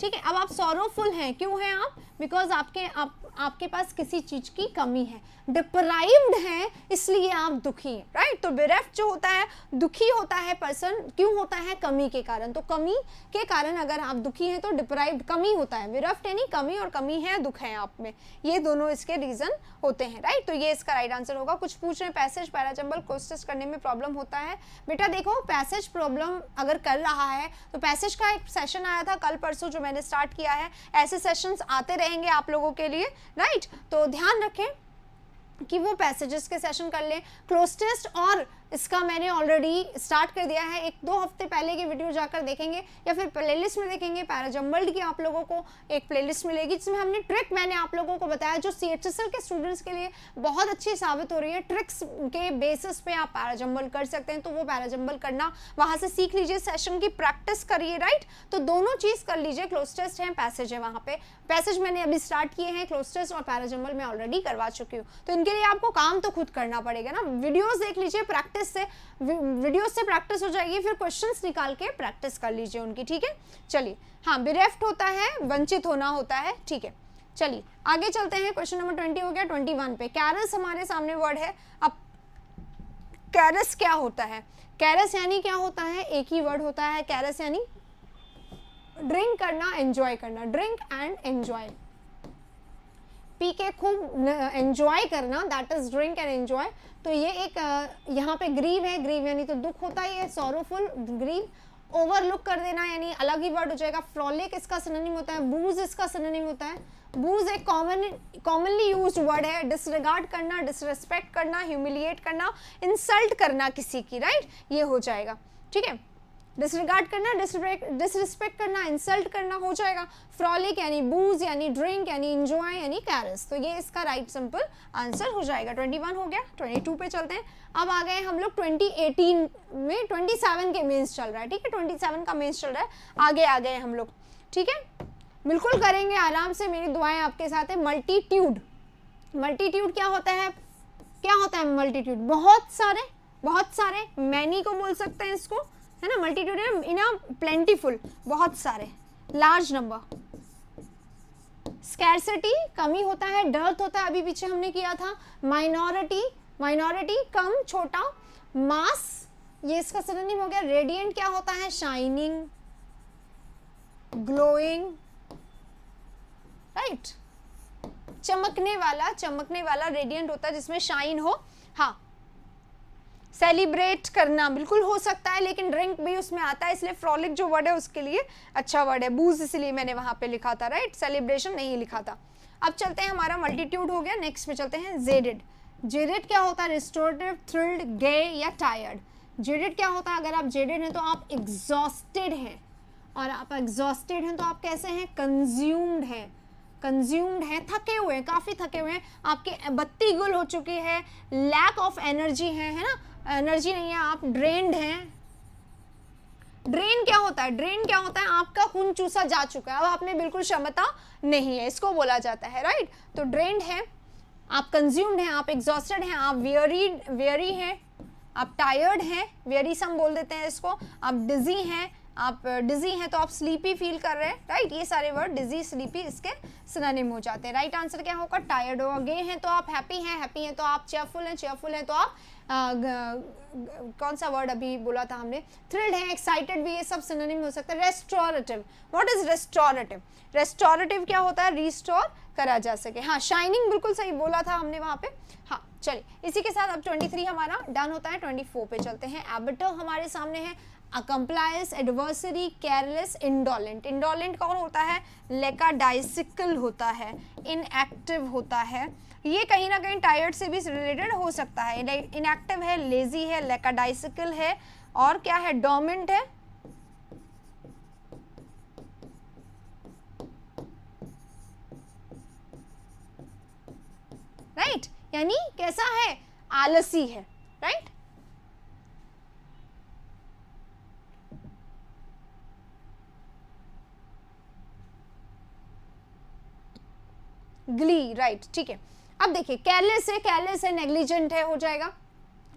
ठीक है, अब आप सॉरोफुल हैं, क्यों हैं आप? बिकॉज आपके पास किसी चीज की कमी है, डिप्राइव्ड है, इसलिए आप दुखी हैं, राइट। तो बिरेफ्ट जो होता है, दुखी होता है पर्सन, क्यों होता है? कमी के कारण। तो कमी के कारण अगर आप दुखी हैं तो डिप्राइव्ड, कमी होता है। बिरेफ्ट यानी कमी, और कमी है, दुख है आप में, ये दोनों इसके रीजन होते हैं, राइट। तो ये इसका राइट आंसर होगा। कुछ पूछ रहे हैं पैसेज पैराजंबल क्लोज करने में प्रॉब्लम होता है। बेटा देखो, पैसेज प्रॉब्लम अगर कर रहा है तो पैसेज का एक सेशन आया था कल परसों जो मैंने स्टार्ट किया है, ऐसे सेशंस आते रहेंगे आप लोगों के लिए, राइट। तो ध्यान रखें कि वो पैसेजेस के सेशन कर लें। क्लोज टेस्ट और इसका मैंने ऑलरेडी स्टार्ट कर दिया है, 1-2 हफ्ते पहले की वीडियो जाकर देखेंगे या फिर प्लेलिस्ट में देखेंगे। पैराजंबल्ड की आप लोगों को एक प्लेलिस्ट मिलेगी जिसमें हमने ट्रिक मैंने आप लोगों को बताया जो CHSL के स्टूडेंट्स के लिए बहुत अच्छी साबित हो रही है। ट्रिक्स के बेसिस पे आप पैराजंबल कर सकते हैं, तो वो पैराजंबल करना वहाँ से सीख लीजिए, सेशन की प्रैक्टिस करिए, राइट। तो दोनों चीज़ कर लीजिए, क्लोज टेस्ट है, पैसेज है, वहाँ पे पैसेज मैंने अभी स्टार्ट किए हैं, क्लोज टेस्ट और पैराजंबल मैं ऑलरेडी करवा चुकी हूँ। तो इनके लिए आपको काम तो खुद करना पड़ेगा ना, वीडियोस देख लीजिए, प्रैक्टिस से वीडियो से प्रैक्टिस हो जाएगी, फिर क्वेश्चंस निकाल के प्रैक्टिस कर लीजिए उनकी, ठीक है। चलिए, हाँ बिरेफ्ट होता है, वंचित होना होता है, ठीक है। चलिए आगे चलते हैं, क्वेश्चन नंबर 20 हो गया। 21 पे कैरस हमारे सामने वर्ड है। अब कैरस क्या होता है? कैरस यानी क्या होता है? एक ही वर्ड होता है, कैरस यानी ड्रिंक करना, एंजॉय करना, ड्रिंक एंड एंजॉय, पी के खूब एंजॉय करना, that is drink and enjoy. तो ये एक यहाँ पे ग्रीव है, ग्रीव यानी तो दुख होता है, ये सॉरोफुल, ग्रीव। ओवरलुक कर देना यानी अलग ही वर्ड हो जाएगा। फ्रॉलिक इसका सिनोनिम होता है, बूज इसका सिनोनिम होता है। बूज एक कॉमनली यूज्ड वर्ड है। डिसरिगार्ड करना, डिसरिस्पेक्ट करना, ह्यूमिलिएट करना, इंसल्ट करना किसी की, राइट, ये हो जाएगा, ठीक है। डिसरिगार्ड करना, डिसरिस्पेक्ट करना, इंसल्ट करना हो जाएगा। फ्रॉलिक यानी बूज यानी ड्रिंक यानी एंजॉय यानी कैरस, तो ये इसका राइट सिंपल आंसर हो जाएगा। 21 हो गया। 22 पे चलते हैं। अब आ गए हम लोग 2018 में, 27 के मेंस चल रहा है, ठीक है, 27 का मेंस चल रहा है, आगे आ गए हम लोग, ठीक है। बिल्कुल करेंगे आराम से, मेरी दुआएं आपके साथ है। मल्टीट्यूड, मल्टीट्यूड क्या होता है? क्या होता है मल्टीट्यूड? बहुत सारे, मैनी को बोल सकते हैं इसको, है ना। मल्टीट्यूड इन अ प्लेंटीफुल, बहुत सारे, लार्ज नंबर। स्कैर्सिटी कमी होता है, डर्थ होता है, अभी पीछे हमने किया था। माइनॉरिटी कम, छोटा। मास, ये इसका सिनोनिम हो गया। रेडिएंट क्या होता है? Shining, glowing, right. चमकने वाला रेडिएंट होता है जिसमें शाइन हो, हाँ। सेलिब्रेट करना बिल्कुल हो सकता है, लेकिन ड्रिंक भी उसमें आता है, इसलिए फ्रॉलिक जो वर्ड है उसके लिए अच्छा वर्ड है। बूज इसलिए मैंने वहां पे लिखा था, राइट, सेलिब्रेशन नहीं लिखा था। अब चलते हैं, हमारा मल्टीट्यूड हो गया। नेक्स्ट पे चलते हैं, जेडेड। जेडेड क्या होता है? रिस्टोरेटिव, थ्रिल्ड, गे या टायर्ड। जेडेड क्या होता है? अगर आप जेडेड हैं तो आप एग्जॉस्टेड हैं, और आप एग्जॉस्टेड हैं तो आप कैसे हैं? कंज्यूम्ड हैं, थके हुए हैं, काफी थके हुए हैं, आपकी बत्ती गुल हो चुकी है, लैक ऑफ एनर्जी है ना, एनर्जी नहीं है, आप ड्रेन्ड हैं। ड्रेन क्या होता है? ड्रेन क्या होता है? आपका खून चूसा जा चुका है, अब आप में बिल्कुल क्षमता नहीं है, इसको बोला जाता है, राइट। तो ड्रेन्ड है, आप कंज्यूम्ड हैं, आप एग्जॉस्टेड हैं, आप वेरी हैं, आप टायर्ड हैं, वेरीसम बोल देते हैं इसको, आप डिजी हैं, आप डिजी हैं तो आप स्लीपी फील कर रहे हैं, राइट। ये सारे वर्ड डिजी, स्लीपी इसके सिनोनिम हो जाते हैं। राइट आंसर क्या होगा? टायर्ड होगा। गे हैं तो आप हैप्पी हैं, हैप्पी हैं तो आप चेयरफुल हैं, चेयरफुल हैं तो आप कौन सा वर्ड अभी बोला था हमने? थ्रिल्ड है, एक्साइटेड भी, ये सब सिनोनिम हो सकता है। Restorative, what is restorative? Restorative क्या होता है? रिस्टोर करा जा सके। हाँ, शाइनिंग बिल्कुल सही बोला था हमने वहां पे। हाँ चलिए, इसी के साथ अब 23 हमारा डन होता है। 24 पे चलते हैं। एबिटर हमारे सामने है। अकम्प्लाइज, एडवर्सरी, केयरलेस, इंडोलेंट। इंडोलेंट कौन होता है? लेकाडाइसिकल होता है, इनएक्टिव होता है। ये कहीं ना कहीं टायर्ड से भी रिलेटेड हो सकता है। इनएक्टिव है, लेजी है, लेकाडाइसिकल है, और क्या है? डोमिनेंट है। राइट, यानी कैसा है? आलसी है। राइट, ग्ली, राइट, ठीक है। अब देखिए, केयरलेस है, केयरलेस है, नेग्लिजेंट है, हो जाएगा।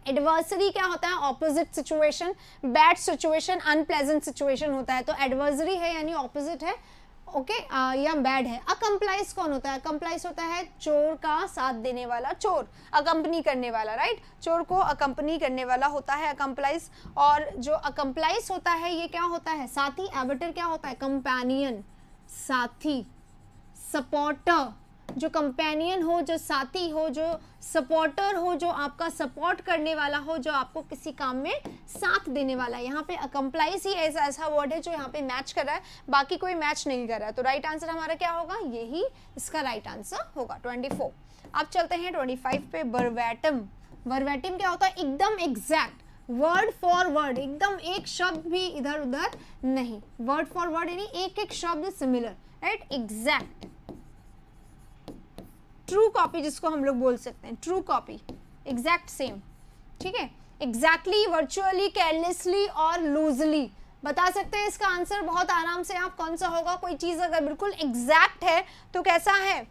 एडवर्सरी क्या होता है? Opposite situation, bad situation, unpleasant situation होता है, तो एडवर्सरी है यानी ऑपोजिट है, ओके, या बैड है। अकम्प्लाइज कौन होता है? अकम्प्लाइज होता है चोर का साथ देने वाला, चोर, अकम्पनी करने वाला, राइट, चोर को अकम्पनी करने वाला होता है अकम्प्लाइज। और जो अकम्प्लाइज होता है ये क्या होता है? साथी। एबिटर क्या होता है? कंपेनियन, साथी, सपोर्टर, जो कंपेनियन हो, जो साथी हो, जो सपोर्टर हो, जो आपका सपोर्ट करने वाला हो, जो आपको किसी काम में साथ देने वाला है। यहाँ पे अकम्प्लाइज ही ऐसा वर्ड है जो यहाँ पे मैच कर रहा है, बाकी कोई मैच नहीं कर रहा है। तो राइट आंसर हमारा क्या होगा? यही इसका राइट आंसर होगा 24। अब चलते हैं 25 पे। वर्बैटिम। वर्बैटिम क्या होता है? एकदम एग्जैक्ट, वर्ड फॉर वर्ड, एकदम एक शब्द भी इधर उधर नहीं। वर्ड फॉर वर्ड यानी एक एक शब्द similar, right, exact. True copy जिसको हम लोग बोल सकते हैं, ट्रू कॉपी, एग्जैक्ट सेम, ठीक है। एग्जैक्टली, वर्चुअली, केयरलेसली और लूजली बता सकते हैं इसका आंसर बहुत आराम से आप, कौन सा होगा? कोई चीज अगर बिल्कुल एग्जैक्ट है तो कैसा है?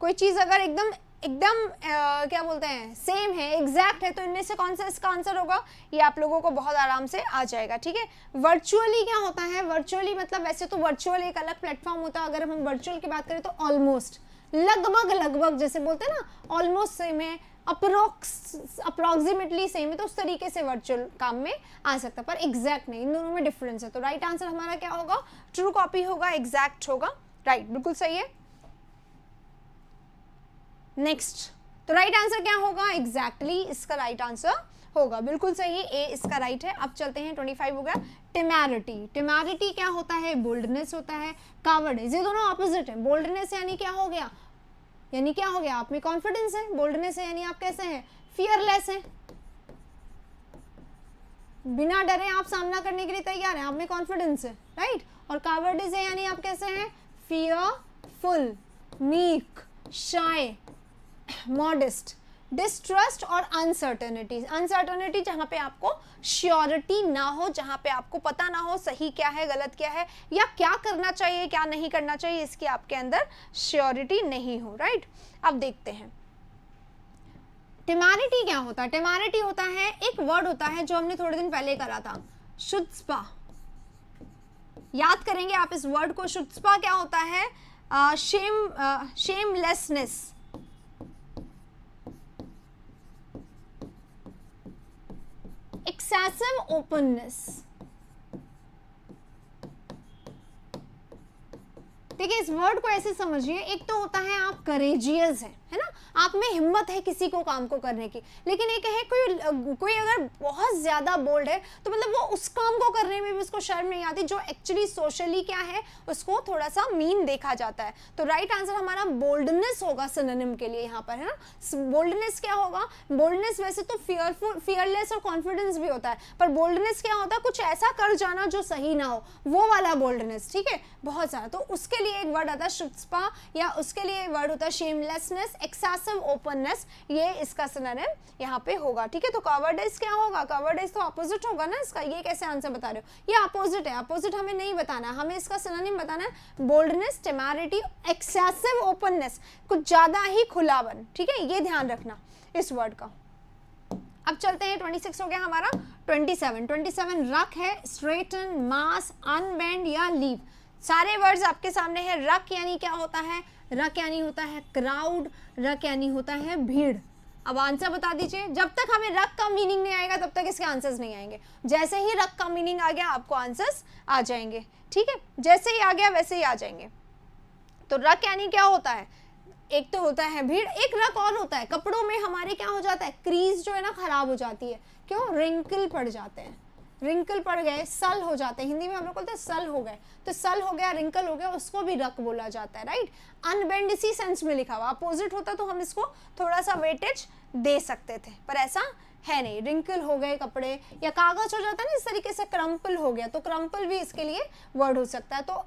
कोई चीज अगर एकदम क्या बोलते हैं, सेम है, एग्जैक्ट है, तो इनमें से कौन सा इसका आंसर होगा? ये आप लोगों को बहुत आराम से आ जाएगा, ठीक है। वर्चुअली क्या होता है? वर्चुअली मतलब वैसे तो वर्चुअल एक अलग प्लेटफॉर्म होता है, अगर हम वर्चुअल की बात करें तो ऑलमोस्ट, लगभग लगभग जैसे बोलते हैं ना, ऑलमोस्ट सेम है, अप्रोक्सीमेटली सेम है, तो उस तरीके से वर्चुअल काम में आ सकता है, पर एग्जैक्ट नहीं। इन दोनों में डिफरेंस है। तो राइट आंसर हमारा क्या होगा? ट्रू कॉपी होगा, एग्जैक्ट होगा, राइट, बिल्कुल सही है। नेक्स्ट, तो राइट आंसर क्या होगा? एग्जैक्टली इसका राइट आंसर होगा, बिल्कुल सही, ए इसका राइट है। अब चलते हैं 25 हो गया। टेमेरिटी। टेमेरिटी क्या होता है? बोल्डनेस होता है, कावर्डिस, ये दोनों ऑपोजिट है। बोल्डनेस यानी क्या हो गया? यानी क्या हो गया? आप में कॉन्फिडेंस है। बोल्डनेस है यानी आप कैसे हैं? फियरलेस है, बिना डरे आप सामना करने के लिए तैयार हैं, आप में कॉन्फिडेंस है, राइट। और कावर्डिस है यानी आप कैसे हैं? फियरफुल, मीक, शाय, मॉडेस्ट, डिस्ट्रस्ट और अनसर्टेनिटी। अनसर्टेनिटी जहां पे आपको श्योरिटी ना हो, जहां पे आपको पता ना हो सही क्या है, गलत क्या है, या क्या करना चाहिए, क्या नहीं करना चाहिए, इसकी आपके अंदर श्योरिटी नहीं हो, राइट। अब देखते हैं टेमेरिटी क्या होता है। टेमेरिटी होता है, एक वर्ड होता है जो हमने थोड़े दिन पहले करा था, शुत्स्पा। याद करेंगे आप इस वर्ड को। शुत्स्पा क्या होता है? Shamelessness, excessive openness. देखिए, इस वर्ड को ऐसे समझिए, एक तो होता है आप करेजियस है ना, आप में हिम्मत है किसी को काम को करने की, लेकिन एक है कोई अगर बहुत ज्यादा बोल्ड है तो मतलब वो उस काम को करने में भी उसको शर्म नहीं आती, जो एक्चुअली सोशली क्या है उसको थोड़ा सा मीन देखा जाता है। तो राइट आंसर हमारा बोल्डनेस होगा सिनोनिम के लिए यहाँ पर, है ना। बोल्डनेस क्या होगा? बोल्डनेस वैसे तो फियरलेस और कॉन्फिडेंस भी होता है, पर बोल्डनेस क्या होता है? कुछ ऐसा कर जाना जो सही ना हो, वो वाला बोल्डनेस, ठीक है, बहुत सारा। तो उसके लिए एक वर्ड आता है शुत्स्पा, या उसके लिए वर्ड होता है शेमलेसनेस, एक्सेसिव ओपननेस, ये इसका सिनोनिम यहाँ पे होगा, ठीक है। तो कवर्डिस क्या होगा? कवर्डिस तो अपोजिट होगा ना इसका। ये कैसे आंसर बता रहे हो? ये अपोजिट है, अपोजिट हमें नहीं बताना, हमें इसका सिनोनिम बताना है बोल्डनेस, टेमेरिटी, एक्सेसिव ओपननेस, कुछ ज्यादा ही खुलावन, ठीक है, ये ध्यान रखना इस वर्ड का। अब चलते हैं, 26 हो गया हमारा। 27 रक है, स्ट्रेटन, मास, अनबेंड या लीव। सारे वर्ड्स आपके सामने है। रक यानी क्या होता है? रक यानी होता है क्राउड, रक यानी होता है भीड़। अब आंसर बता दीजिए। जब तक हमें रक का मीनिंग नहीं आएगा तब तक इसके आंसर्स नहीं आएंगे। जैसे ही रक का मीनिंग आ गया आपको आंसर्स आ जाएंगे, ठीक है? जैसे ही आ गया वैसे ही आ जाएंगे। तो रक यानी क्या होता है? एक तो होता है भीड़, एक रक और होता है कपड़ों में हमारे क्या हो जाता है? क्रीज जो है ना खराब हो जाती है। क्यों? रिंकल पड़ जाते हैं, रिंकल पड़ गए, सल हो जाते हैं। हिंदी में हम लोग बोलते हैं सल हो गए, तो सल हो गया, रिंकल हो गया, उसको भी रक बोला जाता है, राइट? अनबेंड इसी सेंस में लिखा हुआ, अपोजिट होता तो हम इसको थोड़ा सा वेटेज दे सकते थे, पर ऐसा है नहीं। रिंकल हो गए कपड़े, या कागज हो जाता है ना इस तरीके से, क्रम्पल हो गया, तो क्रम्पल भी इसके लिए वर्ड हो सकता है।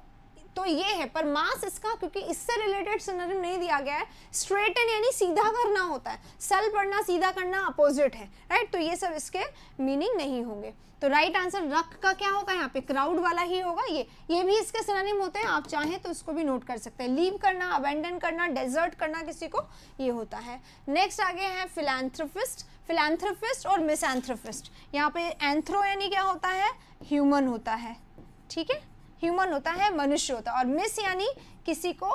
तो ये है, पर मास इसका क्योंकि इससे रिलेटेड सिनोनिम नहीं दिया गया है। स्ट्रेटन यानी सीधा करना होता है, सल पढ़ना, सीधा करना अपोजिट है, राइट? तो ये सब इसके मीनिंग नहीं होंगे। तो राइट आंसर रक का क्या होगा? यहाँ पे क्राउड वाला ही होगा। ये भी इसके सिनोनिम होते हैं, आप चाहें तो इसको भी नोट कर सकते हैं। लीव करना, अबेंडन करना, डेजर्ट करना किसी को, ये होता है। नेक्स्ट आगे है फिलैंथ्रोपिस्ट। फिलैंथ्रोपिस्ट और मिसैंथ्रोपिस्ट। यहाँ पे एंथ्रो यानी क्या होता है? ह्यूमन होता है, ठीक है? ह्यूमन होता है, मनुष्य होता है। और मिस यानी किसी को,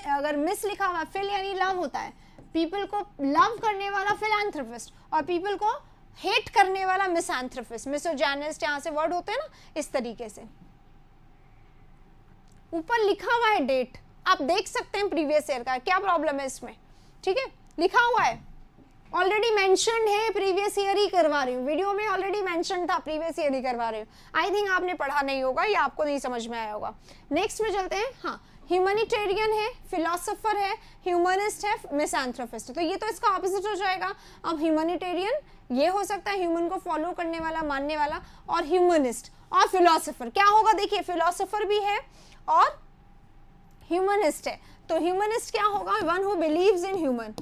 अगर मिस लिखा हुआ, फिल यानी लव होता है, पीपल को लव करने वाला फिलैंथ्रोपिस्ट, और पीपल को हेट करने वाला मिसैंथ्रोपिस्ट। मिसोजैनिस्ट यहाँ से वर्ड होते हैं ना, इस तरीके से। ऊपर लिखा हुआ है डेट, आप देख सकते हैं प्रीवियस ईयर का, क्या प्रॉब्लम है इसमें? ठीक है, लिखा हुआ है, ऑलरेडी मेंशन्ड है, प्रीवियस ईयर ही करवा रही हूँ, वीडियो में ऑलरेडी मेंशन था, प्रीवियस ईयर ही करवा रही हूँ। आई थिंक आपने पढ़ा नहीं होगा या आपको नहीं समझ में आया होगा। नेक्स्ट में चलते हैं। हाँ, ह्यूमैनिटेरियन है, फिलोसोफर है, ह्यूमनिस्ट है, मिसैंथ्रोपिस्ट। तो ये तो इसका ऑपोजिट हो जाएगा। अब ह्यूमैनिटेरियन ये हो सकता है ह्यूमन को फॉलो करने वाला, मानने वाला, और ह्यूमनिस्ट और फिलोसोफर क्या होगा? देखिए, फिलोसोफर भी है और ह्यूमनिस्ट है। तो ह्यूमनिस्ट क्या होगा? One who believes in human.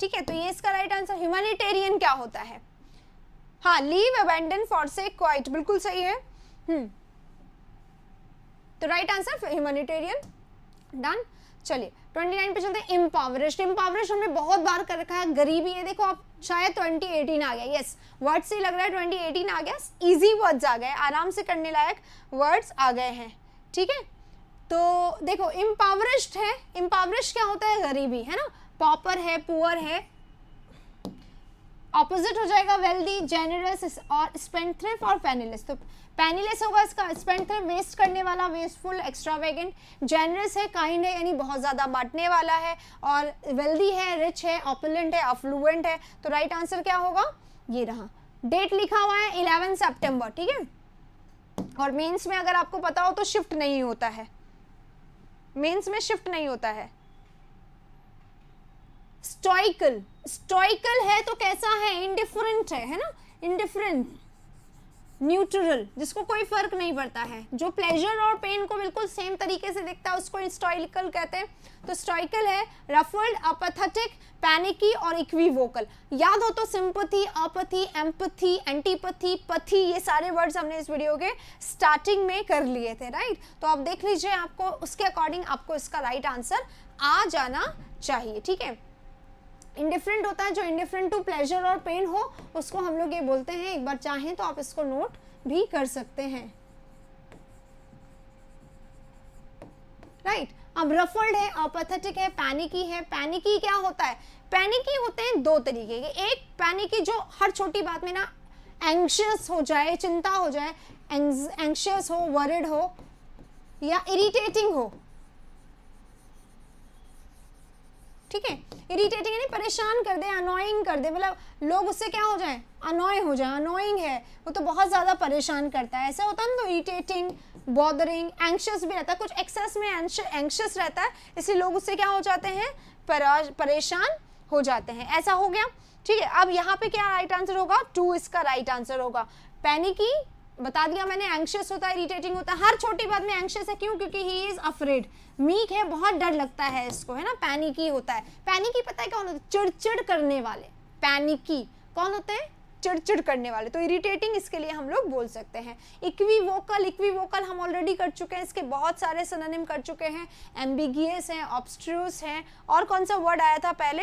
ठीक है, तो ये इसका राइट आंसर। ह्यूमैनिटेरियन क्या होता है? हाँ, लीव, अबैंडन, फॉरसेक, क्वाइट, बिल्कुल सही है। तो राइट आंसर ह्यूमैनिटेरियन। डन। चलिए 29 पे चलते हैं। इम्पावरिश्ड। इम्पावरिश्ड हमने बहुत बार कर रखा है। गरीबी, ये देखो आप, शायद 2018 आ गया। यस, वर्ड से लग रहा है 2018 आ गया। इजी वर्ड्स आ गए, आराम से करने लायक वर्ड्स आ गए हैं, ठीक है? तो देखो, इम्पावरिश्ड है, इम्पावरिश्ड क्या होता है? गरीबी, है ना? पॉपर है, पुअर है। ऑपोजिट हो जाएगा वेल्दी, जेनरस और स्पेंथ्रिफ्ट और पेनीलेस। तो पेनीलेस होगा इसका, स्पेंथ्रिफ्ट वेस्ट करने वाला, वेस्टफुल, एक्स्ट्रावेगेंट। जेनरस है, काइंड है, यानी बहुत ज़्यादा बांटने वाला है। और वेल्दी है, रिच है, ऑपुलेंट है, अफ्लुएंट है। तो राइट आंसर क्या होगा? ये रहा। डेट लिखा हुआ है 11 सितंबर, ठीक है? और मेंस में अगर आपको पता हो तो शिफ्ट नहीं होता है, मेंस में शिफ्ट नहीं होता है। स्टोइकल, स्टोइकल है तो कैसा है? इंडिफरेंट है ना? इंडिफरेंट, न्यूट्रल, जिसको कोई फर्क नहीं पड़ता है, जो प्लेजर और पेन को बिल्कुल सेम तरीके से देखता है, उसको स्टोइकल कहते हैं। तो स्टोइकल है। रफल्ड, अपैथेटिक, पैनिकी और इक्विवोकल। याद हो तो सिंपैथी, अपैथी, एम्पैथी, एंटीपैथी, पथी, ये सारे वर्ड्स हमने इस वीडियो के स्टार्टिंग में कर लिए थे, राइट? तो आप देख लीजिए, आपको उसके अकॉर्डिंग आपको इसका राइट आंसर आ जाना चाहिए, ठीक है? इंडिफरेंट होता है, जो इंडिफरेंट टू प्लेजर और पेन हो, उसको हम लोग ये बोलते हैं। एक बार चाहें तो आप इसको नोट भी कर सकते हैं, राइट? अब रफल्ड है, अपैथेटिक है, पैनिकी है। पैनिकी क्या होता है? पैनिकी होते हैं दो तरीके के। एक पैनिकी जो हर छोटी बात में ना एंग्शियस हो जाए, चिंता हो जाए, एंग्शियस हो, वरिड हो, या इरिटेटिंग हो, ठीक है? इरिटेटिंग यानी परेशान कर दे, अनोइंग कर दे, मतलब लोग उससे क्या हो जाए? अनोय हो जाए। अनोइंग है वो तो बहुत ज़्यादा परेशान करता है, ऐसा होता है ना? तो इरिटेटिंग, बॉदरिंग, एंग्शियस भी रहता है, कुछ एक्सेस में एंग्शियस रहता है, इसलिए लोग उससे क्या हो जाते हैं? परेशान हो जाते हैं। ऐसा हो गया, ठीक है? अब यहाँ पे क्या राइट आंसर होगा? 2 इसका राइट आंसर होगा। पैनिकी बता दिया मैंने, एंग्शियस होता है, इरिटेटिंग होता है, हर छोटी बात में एंग्शियस है। क्यों? क्योंकि ही इज अफ्रेड, मीक है, बहुत डर लगता है इसको, है ना? पैनिकी होता है। पैनिकी पता है कौन होता है? चिड़चिड़ करने वाले। पैनिकी कौन होते हैं? चिड़चिड़ करने वाले, तो इरिटेटिंग इसके लिए हम लोग बोल सकते हैं। इक्विवोकल, इक्विवोकल हम ऑलरेडी कर चुके हैं, इसके बहुत सारे सिनोनिम कर चुके हैं। एम्बिगियस है, ऑब्स्ट्रूस है, और कौन सा वर्ड आया था पहले,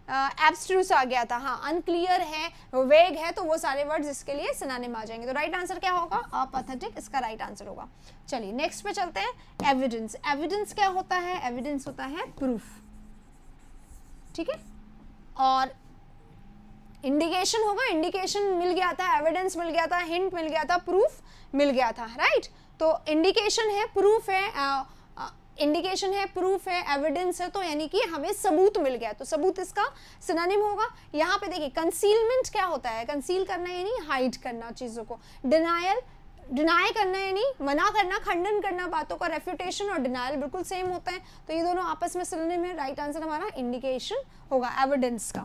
एब्स्ट्रूस आ गया था, हाँ, अनक्लियर है, वेग है, तो वो सारे वर्ड्स इसके लिए सिनोनिम आ जाएंगे। तो राइट आंसर क्या होगा, अपैथेटिक, इसका राइट आंसर होगा। चलिए नेक्स्ट पे चलते हैं। एविडेंस, एविडेंस क्या होता है, एविडेंस होता है प्रूफ, ठीक है। और इंडिकेशन होगा, इंडिकेशन मिल गया था, एविडेंस मिल गया था, हिंट मिल गया था, प्रूफ मिल गया था, राइट। तो इंडिकेशन है, प्रूफ है, इंडिकेशन है, प्रूफ है, एविडेंस है, तो यानी कि हमें सबूत मिल गया, तो सबूत इसका सिनोनिम होगा। यहाँ पे देखिए कंसीलमेंट क्या होता है, कंसील करना यानी हाइड करना चीज़ों को, डिनायल, डिनाई करना यानी मना करना, खंडन करना बातों का, रेफ्यूटेशन और डिनायल बिल्कुल सेम होता है, तो ये दोनों आपस में सिनोनिम है। राइट आंसर हमारा इंडिकेशन होगा एविडेंस का।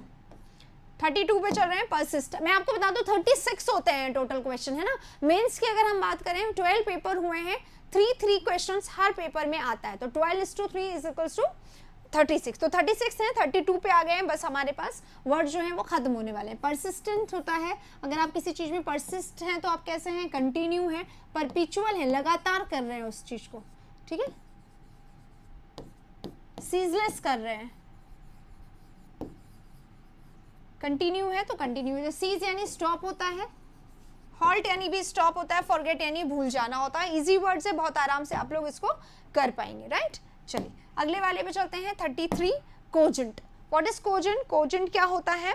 32 पे चल रहे हैं, परसिस्ट। मैं आपको बता दूं 36 होते हैं टोटल क्वेश्चन, है ना। मेंस की अगर हम बात करें 12 पेपर हुए हैं, 3 क्वेश्चंस हर पेपर में आता है, तो 12:3 = 36, तो 36 हैं, 32 पे आ गए हैं, बस हमारे पास वर्ड जो है वो खत्म होने वाले हैं। परसिस्टेंट होता है, अगर आप किसी चीज़ में परसिस्ट हैं तो आप कैसे हैं, कंटिन्यू है, परपिचुअल है, लगातार कर रहे हैं उस चीज़ को, ठीक है, सीजलेस कर रहे हैं, कंटिन्यू है तो कंटिन्यू है। सीज यानी स्टॉप होता है, हॉल्ट यानी भी स्टॉप होता है, फॉरगेट यानी भूल जाना होता है। इजी वर्ड से बहुत आराम से आप लोग इसको कर पाएंगे, राइट। चलिए अगले वाले पे चलते हैं। 33 cogent. What is cogent, cogent क्या होता है,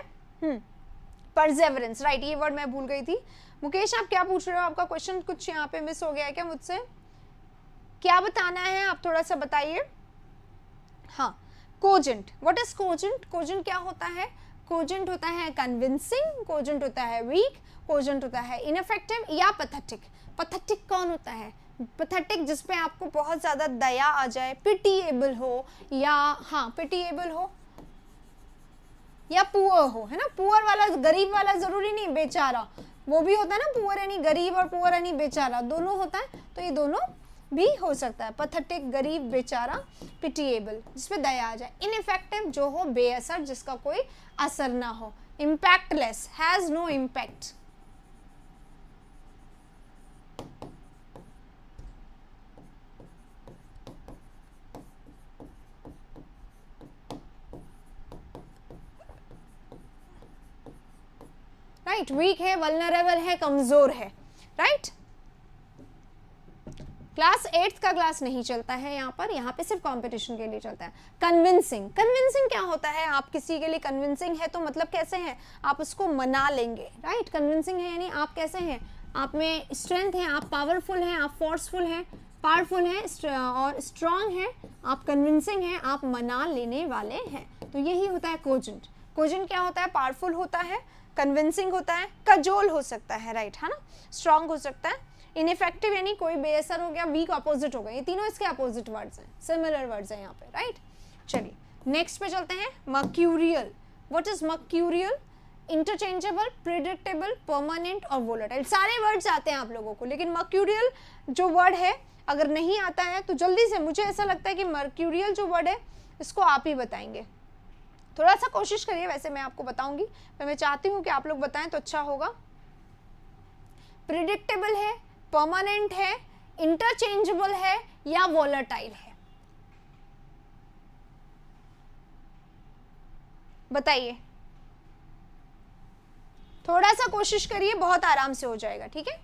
परसेवरेंस, राइट, ये वर्ड मैं भूल गई थी। मुकेश आप क्या पूछ रहे हो, आपका क्वेश्चन कुछ यहाँ पे मिस हो गया है क्या, मुझसे क्या बताना है, आप थोड़ा सा बताइए। हाँ, cogent, what is cogent, cogent क्या होता है, कोजेंट होता है कन्विंसिंग, कोजेंट होता है वीक, कोजेंट होता है इनफेक्टिव या पैथेटिक। पैथेटिक कौन होता है, पैथेटिक जिसपे आपको बहुत ज़्यादा दया आ जाए, पिटीएबल हो, या हाँ पिटीएबल हो या पुअर हो, है ना। पुअर वाला, गरीब वाला जरूरी नहीं, बेचारा वो भी होता है ना, पुअर यानी गरीब और पुअर यानी बेचारा, दोनों होता है, तो ये दोनों भी हो सकता है। पैथेटिक गरीब, बेचारा, पिटीएबल जिसपे दया आ जाए, इनइफेक्टिव जो हो बेअसर, जिसका कोई असर ना हो, impactless, has no impact. Right, weak है, वल्नरेबल है, कमजोर है, राइट। क्लास 8th का क्लास नहीं चलता है यहाँ पर, यहाँ पे सिर्फ कंपटीशन के लिए चलता है। कन्विंसिंग, कन्विंसिंग क्या होता है, आप किसी के लिए कन्विंसिंग है तो मतलब कैसे हैं, आप उसको मना लेंगे, राइट। कन्विंसिंग है यानी आप कैसे हैं, आप में स्ट्रेंथ है, आप पावरफुल हैं, आप फोर्सफुल हैं, पावरफुल हैं और स्ट्रांग है, आप कन्विंसिंग हैं, आप मना लेने वाले हैं, तो यही होता है कोजेंट। कोजेंट क्या होता है, पावरफुल होता है, कन्विंसिंग होता है, कजोल हो सकता है, राइट, है ना, स्ट्रांग हो सकता है, इनइफेक्टिव यानी कोई बेअसर हो गया, वीक अपोजिट हो गया, ये तीनों इसके अपोजिट वर्ड्स हैं, सिमिलर वर्ड्स हैं यहाँ पे, राइट। चलिए नेक्स्ट पे चलते हैं। Mercurial, what is mercurial, interchangeable, predictable, permanent और वोलेटाइल, सारे वर्ड्स आते हैं आप लोगों को, लेकिन मर्क्यूरियल जो वर्ड है अगर नहीं आता है तो जल्दी से, मुझे ऐसा लगता है कि मर्क्यूरियल जो वर्ड है इसको आप ही बताएंगे, थोड़ा सा कोशिश करिए, वैसे मैं आपको बताऊंगी, पर मैं चाहती हूँ कि आप लोग बताएं तो अच्छा होगा। प्रिडिक्टेबल है, परमानेंट है, इंटरचेंजेबल है या वोलेटाइल है, बताइए, थोड़ा सा कोशिश करिए, बहुत आराम से हो जाएगा, ठीक है।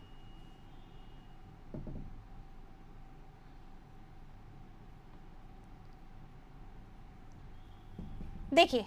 देखिए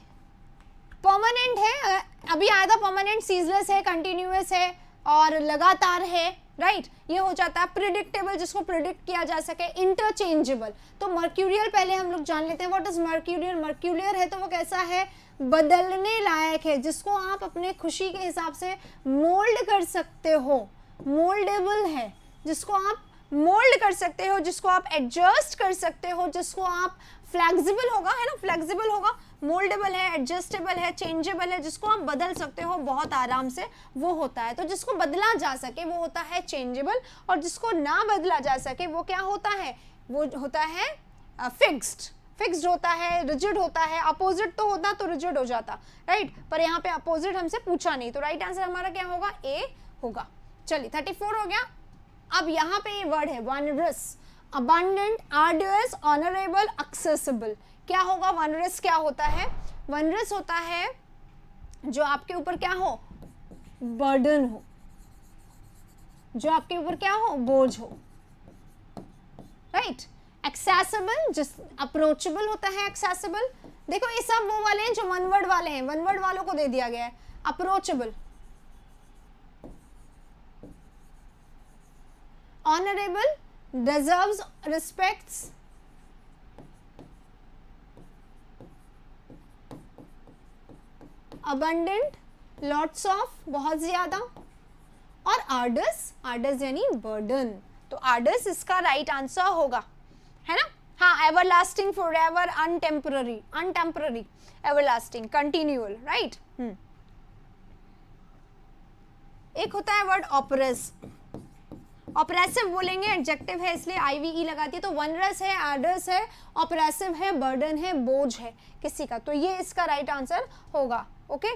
परमानेंट है, अभी आया था परमानेंट, सीजलेस है, कंटिन्यूअस है और लगातार है, राइट, ये हो जाता है। प्रिडिक्टेबल जिसको प्रिडिक्ट किया जा सके, इंटरचेंजेबल, तो मर्क्यूरियल पहले हम लोग जान लेते हैं। व्हाट इज मर्क्यूरियल, मर्क्यूरियल है तो वो कैसा है, बदलने लायक है, जिसको आप अपने खुशी के हिसाब से मोल्ड कर सकते हो, मोल्डेबल है, जिसको आप मोल्ड कर सकते हो, जिसको आप एडजस्ट कर सकते हो, जिसको आप फ्लेक्सिबल होगा, है ना, फ्लेक्सिबल होगा, मोल्डेबल है, एडजस्टेबल है, चेंजेबल है, जिसको आप बदल सकते हो बहुत आराम से, वो होता है। तो जिसको बदला जा सके वो होता है चेंजेबल, और जिसको ना बदला जा सके वो क्या होता है, वो होता है फिक्स्ड। फिक्स्ड होता है, रिजिड होता है, अपोजिट तो होता तो रिजिड हो जाता, राइट, पर यहाँ पे अपोजिट हमसे पूछा नहीं, तो राइट आंसर हमारा क्या होगा, ए होगा। चलिए 34 हो गया। अब यहाँ पे ये वर्ड है वनरस, अबंडेंट, आर्डुअस, ऑनरेबल, एक्सेसिबल। क्या होगा, वनरस क्या होता है, वनरस होता है जो आपके ऊपर क्या हो, बर्डन हो, जो आपके ऊपर क्या हो, बोझ हो, राइट। एक्सेसिबल, जिस अप्रोचेबल होता है, एक्सेसिबल। देखो ये सब वो वाले हैं जो वन वर्ड वाले हैं, वन वर्ड वालों को दे दिया गया है। Approachable, honourable, deserves respects, abundant, lots of, बहुत ज्यादा, और आर्डस, आर्डस यानी बर्डन। तो आर्डस इसका राइट आंसर होगा, है ना। हाँ, everlasting, forever, untemporary, untemporary, everlasting, continual, right. एक होता है वर्ड ऑपरेस, ऑपरेसिव बोलेंगे, एडजेक्टिव है इसलिए आईवीई लगाती है। तो वनरस है, आर्डस है, ऑपरेसिव है, बर्डन है, बोझ है किसी का, तो ये इसका राइट आंसर होगा। ओके,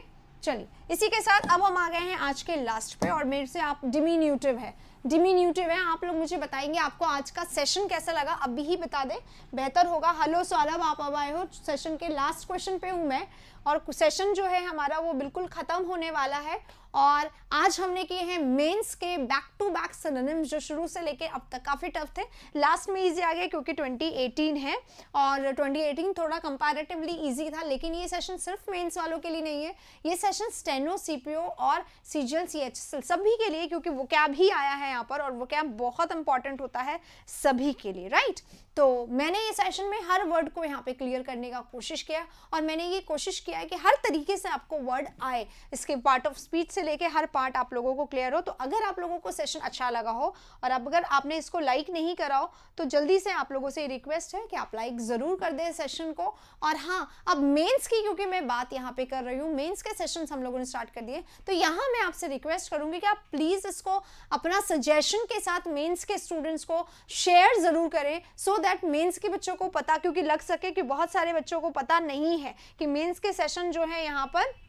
चलिए इसी के साथ अब हम आ गए हैं आज के लास्ट पे, और मेरे से आप डिमिन्यूटिव है, डिमिन्यूटिव है, आप लोग मुझे बताएंगे आपको आज का सेशन कैसा लगा, अभी ही बता दें बेहतर होगा। हेलो सौरभ, आप अब आए हो, सेशन के लास्ट क्वेश्चन पे हूँ मैं, और सेशन जो है हमारा वो बिल्कुल खत्म होने वाला है। और आज हमने किए हैं मेंस के बैक टू बैक सिनोनिम्स, जो शुरू से लेके अब तक काफ़ी टफ थे, लास्ट में इजी आ गए क्योंकि 2018 है, और 2018 थोड़ा कंपैरेटिवली इजी था। लेकिन ये सेशन सिर्फ मेंस वालों के लिए नहीं है, ये सेशन स्टेनो, सीपीओ और सीजीएल, सीएचएसएल सभी के लिए, क्योंकि वो कैब ही आया है यहाँ पर, और वो कैब बहुत इंपॉर्टेंट होता है सभी के लिए, राइट। तो मैंने ये सेशन में हर वर्ड को यहाँ पे क्लियर करने का कोशिश किया, और मैंने ये कोशिश किया है कि हर तरीके से आपको वर्ड आए, इसके पार्ट ऑफ स्पीच से लेके हर पार्ट आप लोगों को क्लियर हो। तो अगर आप लोगों को सेशन अच्छा लगा हो, और अब अगर आपने इसको लाइक नहीं करा हो, तो जल्दी से आप लोगों से रिक्वेस्ट है कि आप लाइक ज़रूर कर दें सेशन को। और हाँ, अब मेंस की क्योंकि मैं बात यहाँ पे कर रही हूँ, मेंस के सेशन हम लोगों ने स्टार्ट कर दिए, तो यहाँ मैं आपसे रिक्वेस्ट करूँगी कि आप प्लीज़ इसको अपना सजेशन के साथ मेंस के स्टूडेंट्स को शेयर ज़रूर करें, सो दैट मेंस के बच्चों को पता, क्योंकि लग सके कि बहुत सारे बच्चों को पता नहीं है कि मेंस के सेशन जो है यहाँ पर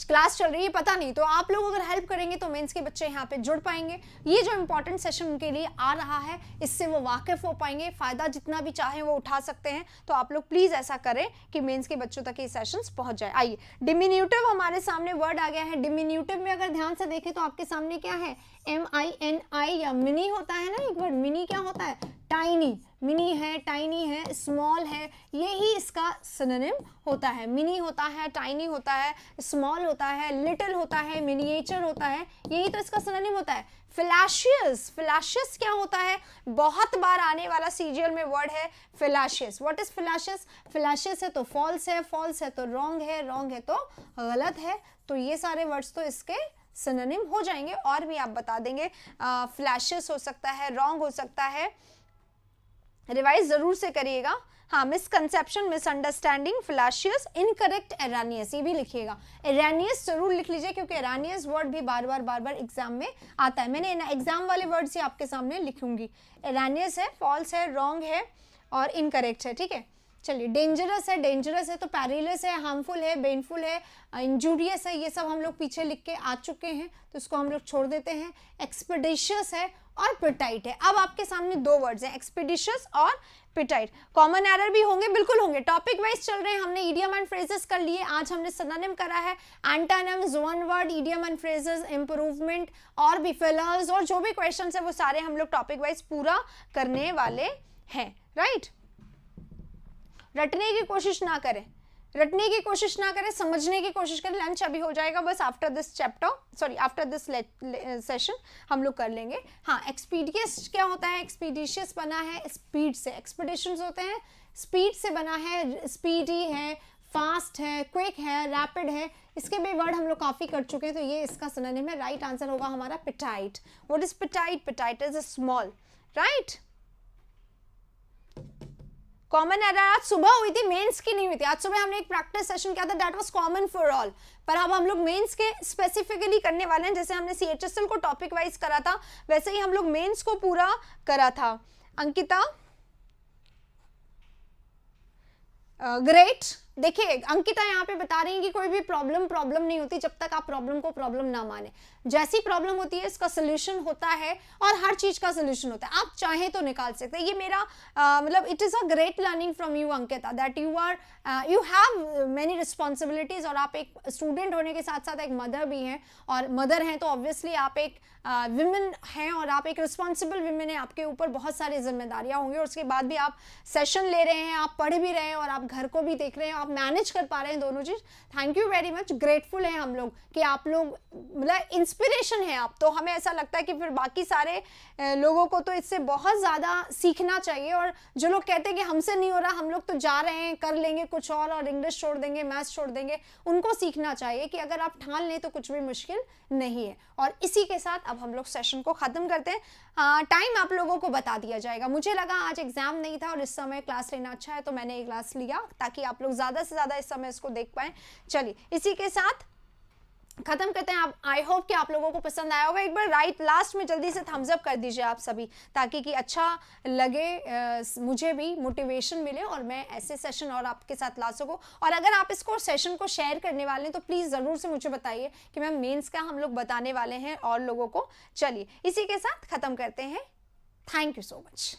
क्लास चल रही है, पता नहीं। तो आप लोग अगर हेल्प करेंगे तो मेंस के बच्चे यहाँ पे जुड़ पाएंगे, ये जो इंपॉर्टेंट सेशन उनके लिए आ रहा है, इससे वो वाकिफ हो पाएंगे, फ़ायदा जितना भी चाहें वो उठा सकते हैं। तो आप लोग प्लीज़ ऐसा करें कि मेंस के बच्चों तक ये सेशंस पहुँच जाए। आइए, डिमिन्यूटिव हमारे सामने वर्ड आ गया है। डिमिन्यूटिव में अगर ध्यान से देखें तो आपके सामने क्या है, MINI या मिनी होता है ना एक वर्ड, मिनी क्या होता है, टाइनी, मिनी है, टाइनी है, स्मॉल है, यही इसका सिनोनिम होता है। मिनी होता है, टाइनी होता है, स्मॉल होता है, लिटिल होता है, मिनिएचर होता है, यही तो इसका सिनोनिम होता है। फिलाशियस, फिलाशियस क्या होता है, बहुत बार आने वाला सीजीएल में वर्ड है फिलाशियस। व्हाट इज फिलाशियस, फिलाशियस है तो फॉल्स है, फॉल्स है तो रॉन्ग है, रॉन्ग है तो गलत है। तो ये सारे वर्ड्स तो इसके सिनोनिम हो जाएंगे, और भी आप बता देंगे। फ्लैशेस हो सकता है, रॉन्ग हो सकता है, रिवाइज जरूर से करिएगा। हाँ, मिसकंसेप्शन, मिसअंडरस्टैंडिंग, फ्लैशियस, इनकरेक्ट, एरानियस, ये भी लिखिएगा। एरानियस जरूर लिख लीजिए, क्योंकि एरानियस वर्ड भी बार बार एग्जाम में आता है। मैंने एग्जाम वाले वर्ड्स ही आपके सामने लिखूंगी। एरानियस है, फॉल्स है, रॉन्ग है और इनकरेक्ट है, ठीक है। चलिए, डेंजरस है, डेंजरस है तो पैरिलस है, हार्मफुल है, बेनफुल है, इंजूरियस है, ये सब हम लोग पीछे लिख के आ चुके हैं, तो इसको हम लोग छोड़ देते हैं। एक्सपेडिशियस है और पिटाइट है। अब आपके सामने दो वर्ड्स हैं, एक्सपेडिशियस और पिटाइट। कॉमन एरर भी होंगे, बिल्कुल होंगे, टॉपिक वाइज चल रहे हैं। हमने इडियम एंड फ्रेजेस कर लिए, आज हमने सिनोनिम करा है, antonyms, one word, idiom and phrases, improvement और भी फिलर्स, और जो भी क्वेश्चन है वो सारे हम लोग टॉपिक वाइज पूरा करने वाले हैं, राइट। रटने की कोशिश ना करें, रटने की कोशिश ना करें, समझने की कोशिश करें। लंच अभी हो जाएगा, बस after this chapter, sorry after this session हम लोग कर लेंगे। हाँ, एक्सपीडियस क्या होता है, एक्सपीडिशियस बना है स्पीड से, एक्सपेडिशंस होते हैं स्पीड से बना है, स्पीडी है, फास्ट है, क्विक है, रैपिड है, इसके भी वर्ड हम लोग काफ़ी कर चुके हैं, तो ये इसका सिनोनिम है। राइट आंसर होगा हमारा petite. What is petite, petite is small, right. Common error आज सुबह हुई थी, मेंस की नहीं हुई थी। आज सुबह हमने एक प्रैक्टिस सेशन किया था, that was common for all, पर अब हम लोग मेंस के स्पेसिफिकली करने वाले हैं। जैसे हमने सीएचएसएल को टॉपिक वाइज करा था, वैसे ही हम लोग मेंस को पूरा करा था। अंकिता, ग्रेट। देखिए अंकिता यहाँ पे बता रही हैं कि कोई भी प्रॉब्लम नहीं होती जब तक आप प्रॉब्लम को प्रॉब्लम ना माने। जैसी प्रॉब्लम होती है इसका सोल्यूशन होता है, और हर चीज का सोल्यूशन होता है, आप चाहें तो निकाल सकते हैं। ये मेरा मतलब it is a great learning from you Ankita, that you have many responsibilities, और आप एक स्टूडेंट होने के साथ साथ एक मदर भी हैं, और मदर हैं तो ऑब्वियसली आप एक विमेन हैं, और आप एक रिस्पॉन्सिबल विमेन हैं, आपके ऊपर बहुत सारी जिम्मेदारियां होंगी, और उसके बाद भी आप सेशन ले रहे हैं, आप पढ़ भी रहे हैं, और आप घर को भी देख रहे हैं, आप मैनेज कर पा रहे हैं दोनों चीज। Thank you very much, grateful हैं हम लोग कि आप लोग मतलब इंस्पिरेशन है आप। तो हमें ऐसा लगता है कि फिर बाकी सारे लोगों को तो इससे बहुत ज़्यादा सीखना चाहिए, और जो लोग कहते हैं कि हमसे नहीं हो रहा, हम लोग तो जा रहे हैं कर लेंगे कुछ और इंग्लिश छोड़ देंगे, मैथ्स छोड़ देंगे, उनको सीखना चाहिए कि अगर आप ठान लें तो कुछ भी मुश्किल नहीं है। और इसी के साथ अब हम लोग सेशन को ख़त्म करते हैं। टाइम आप लोगों को बता दिया जाएगा। मुझे लगा आज एग्जाम नहीं था और इस समय क्लास लेना अच्छा है, तो मैंने ये क्लास लिया ताकि आप लोग ज़्यादा से ज़्यादा इस समय इसको देख पाएँ। चलिए इसी के साथ खत्म करते हैं। आप आई होप कि आप लोगों को पसंद आया होगा। एक बार राइट लास्ट में जल्दी से थम्स अप कर दीजिए आप सभी, ताकि कि अच्छा लगे, मुझे भी मोटिवेशन मिले और मैं ऐसे सेशन और आपके साथ ला सकूं। और अगर आप इसको सेशन को शेयर करने वाले हैं तो प्लीज़ ज़रूर से मुझे बताइए कि मैम मेंस का हम लोग बताने वाले हैं और लोगों को। चलिए इसी के साथ ख़त्म करते हैं। Thank you so much.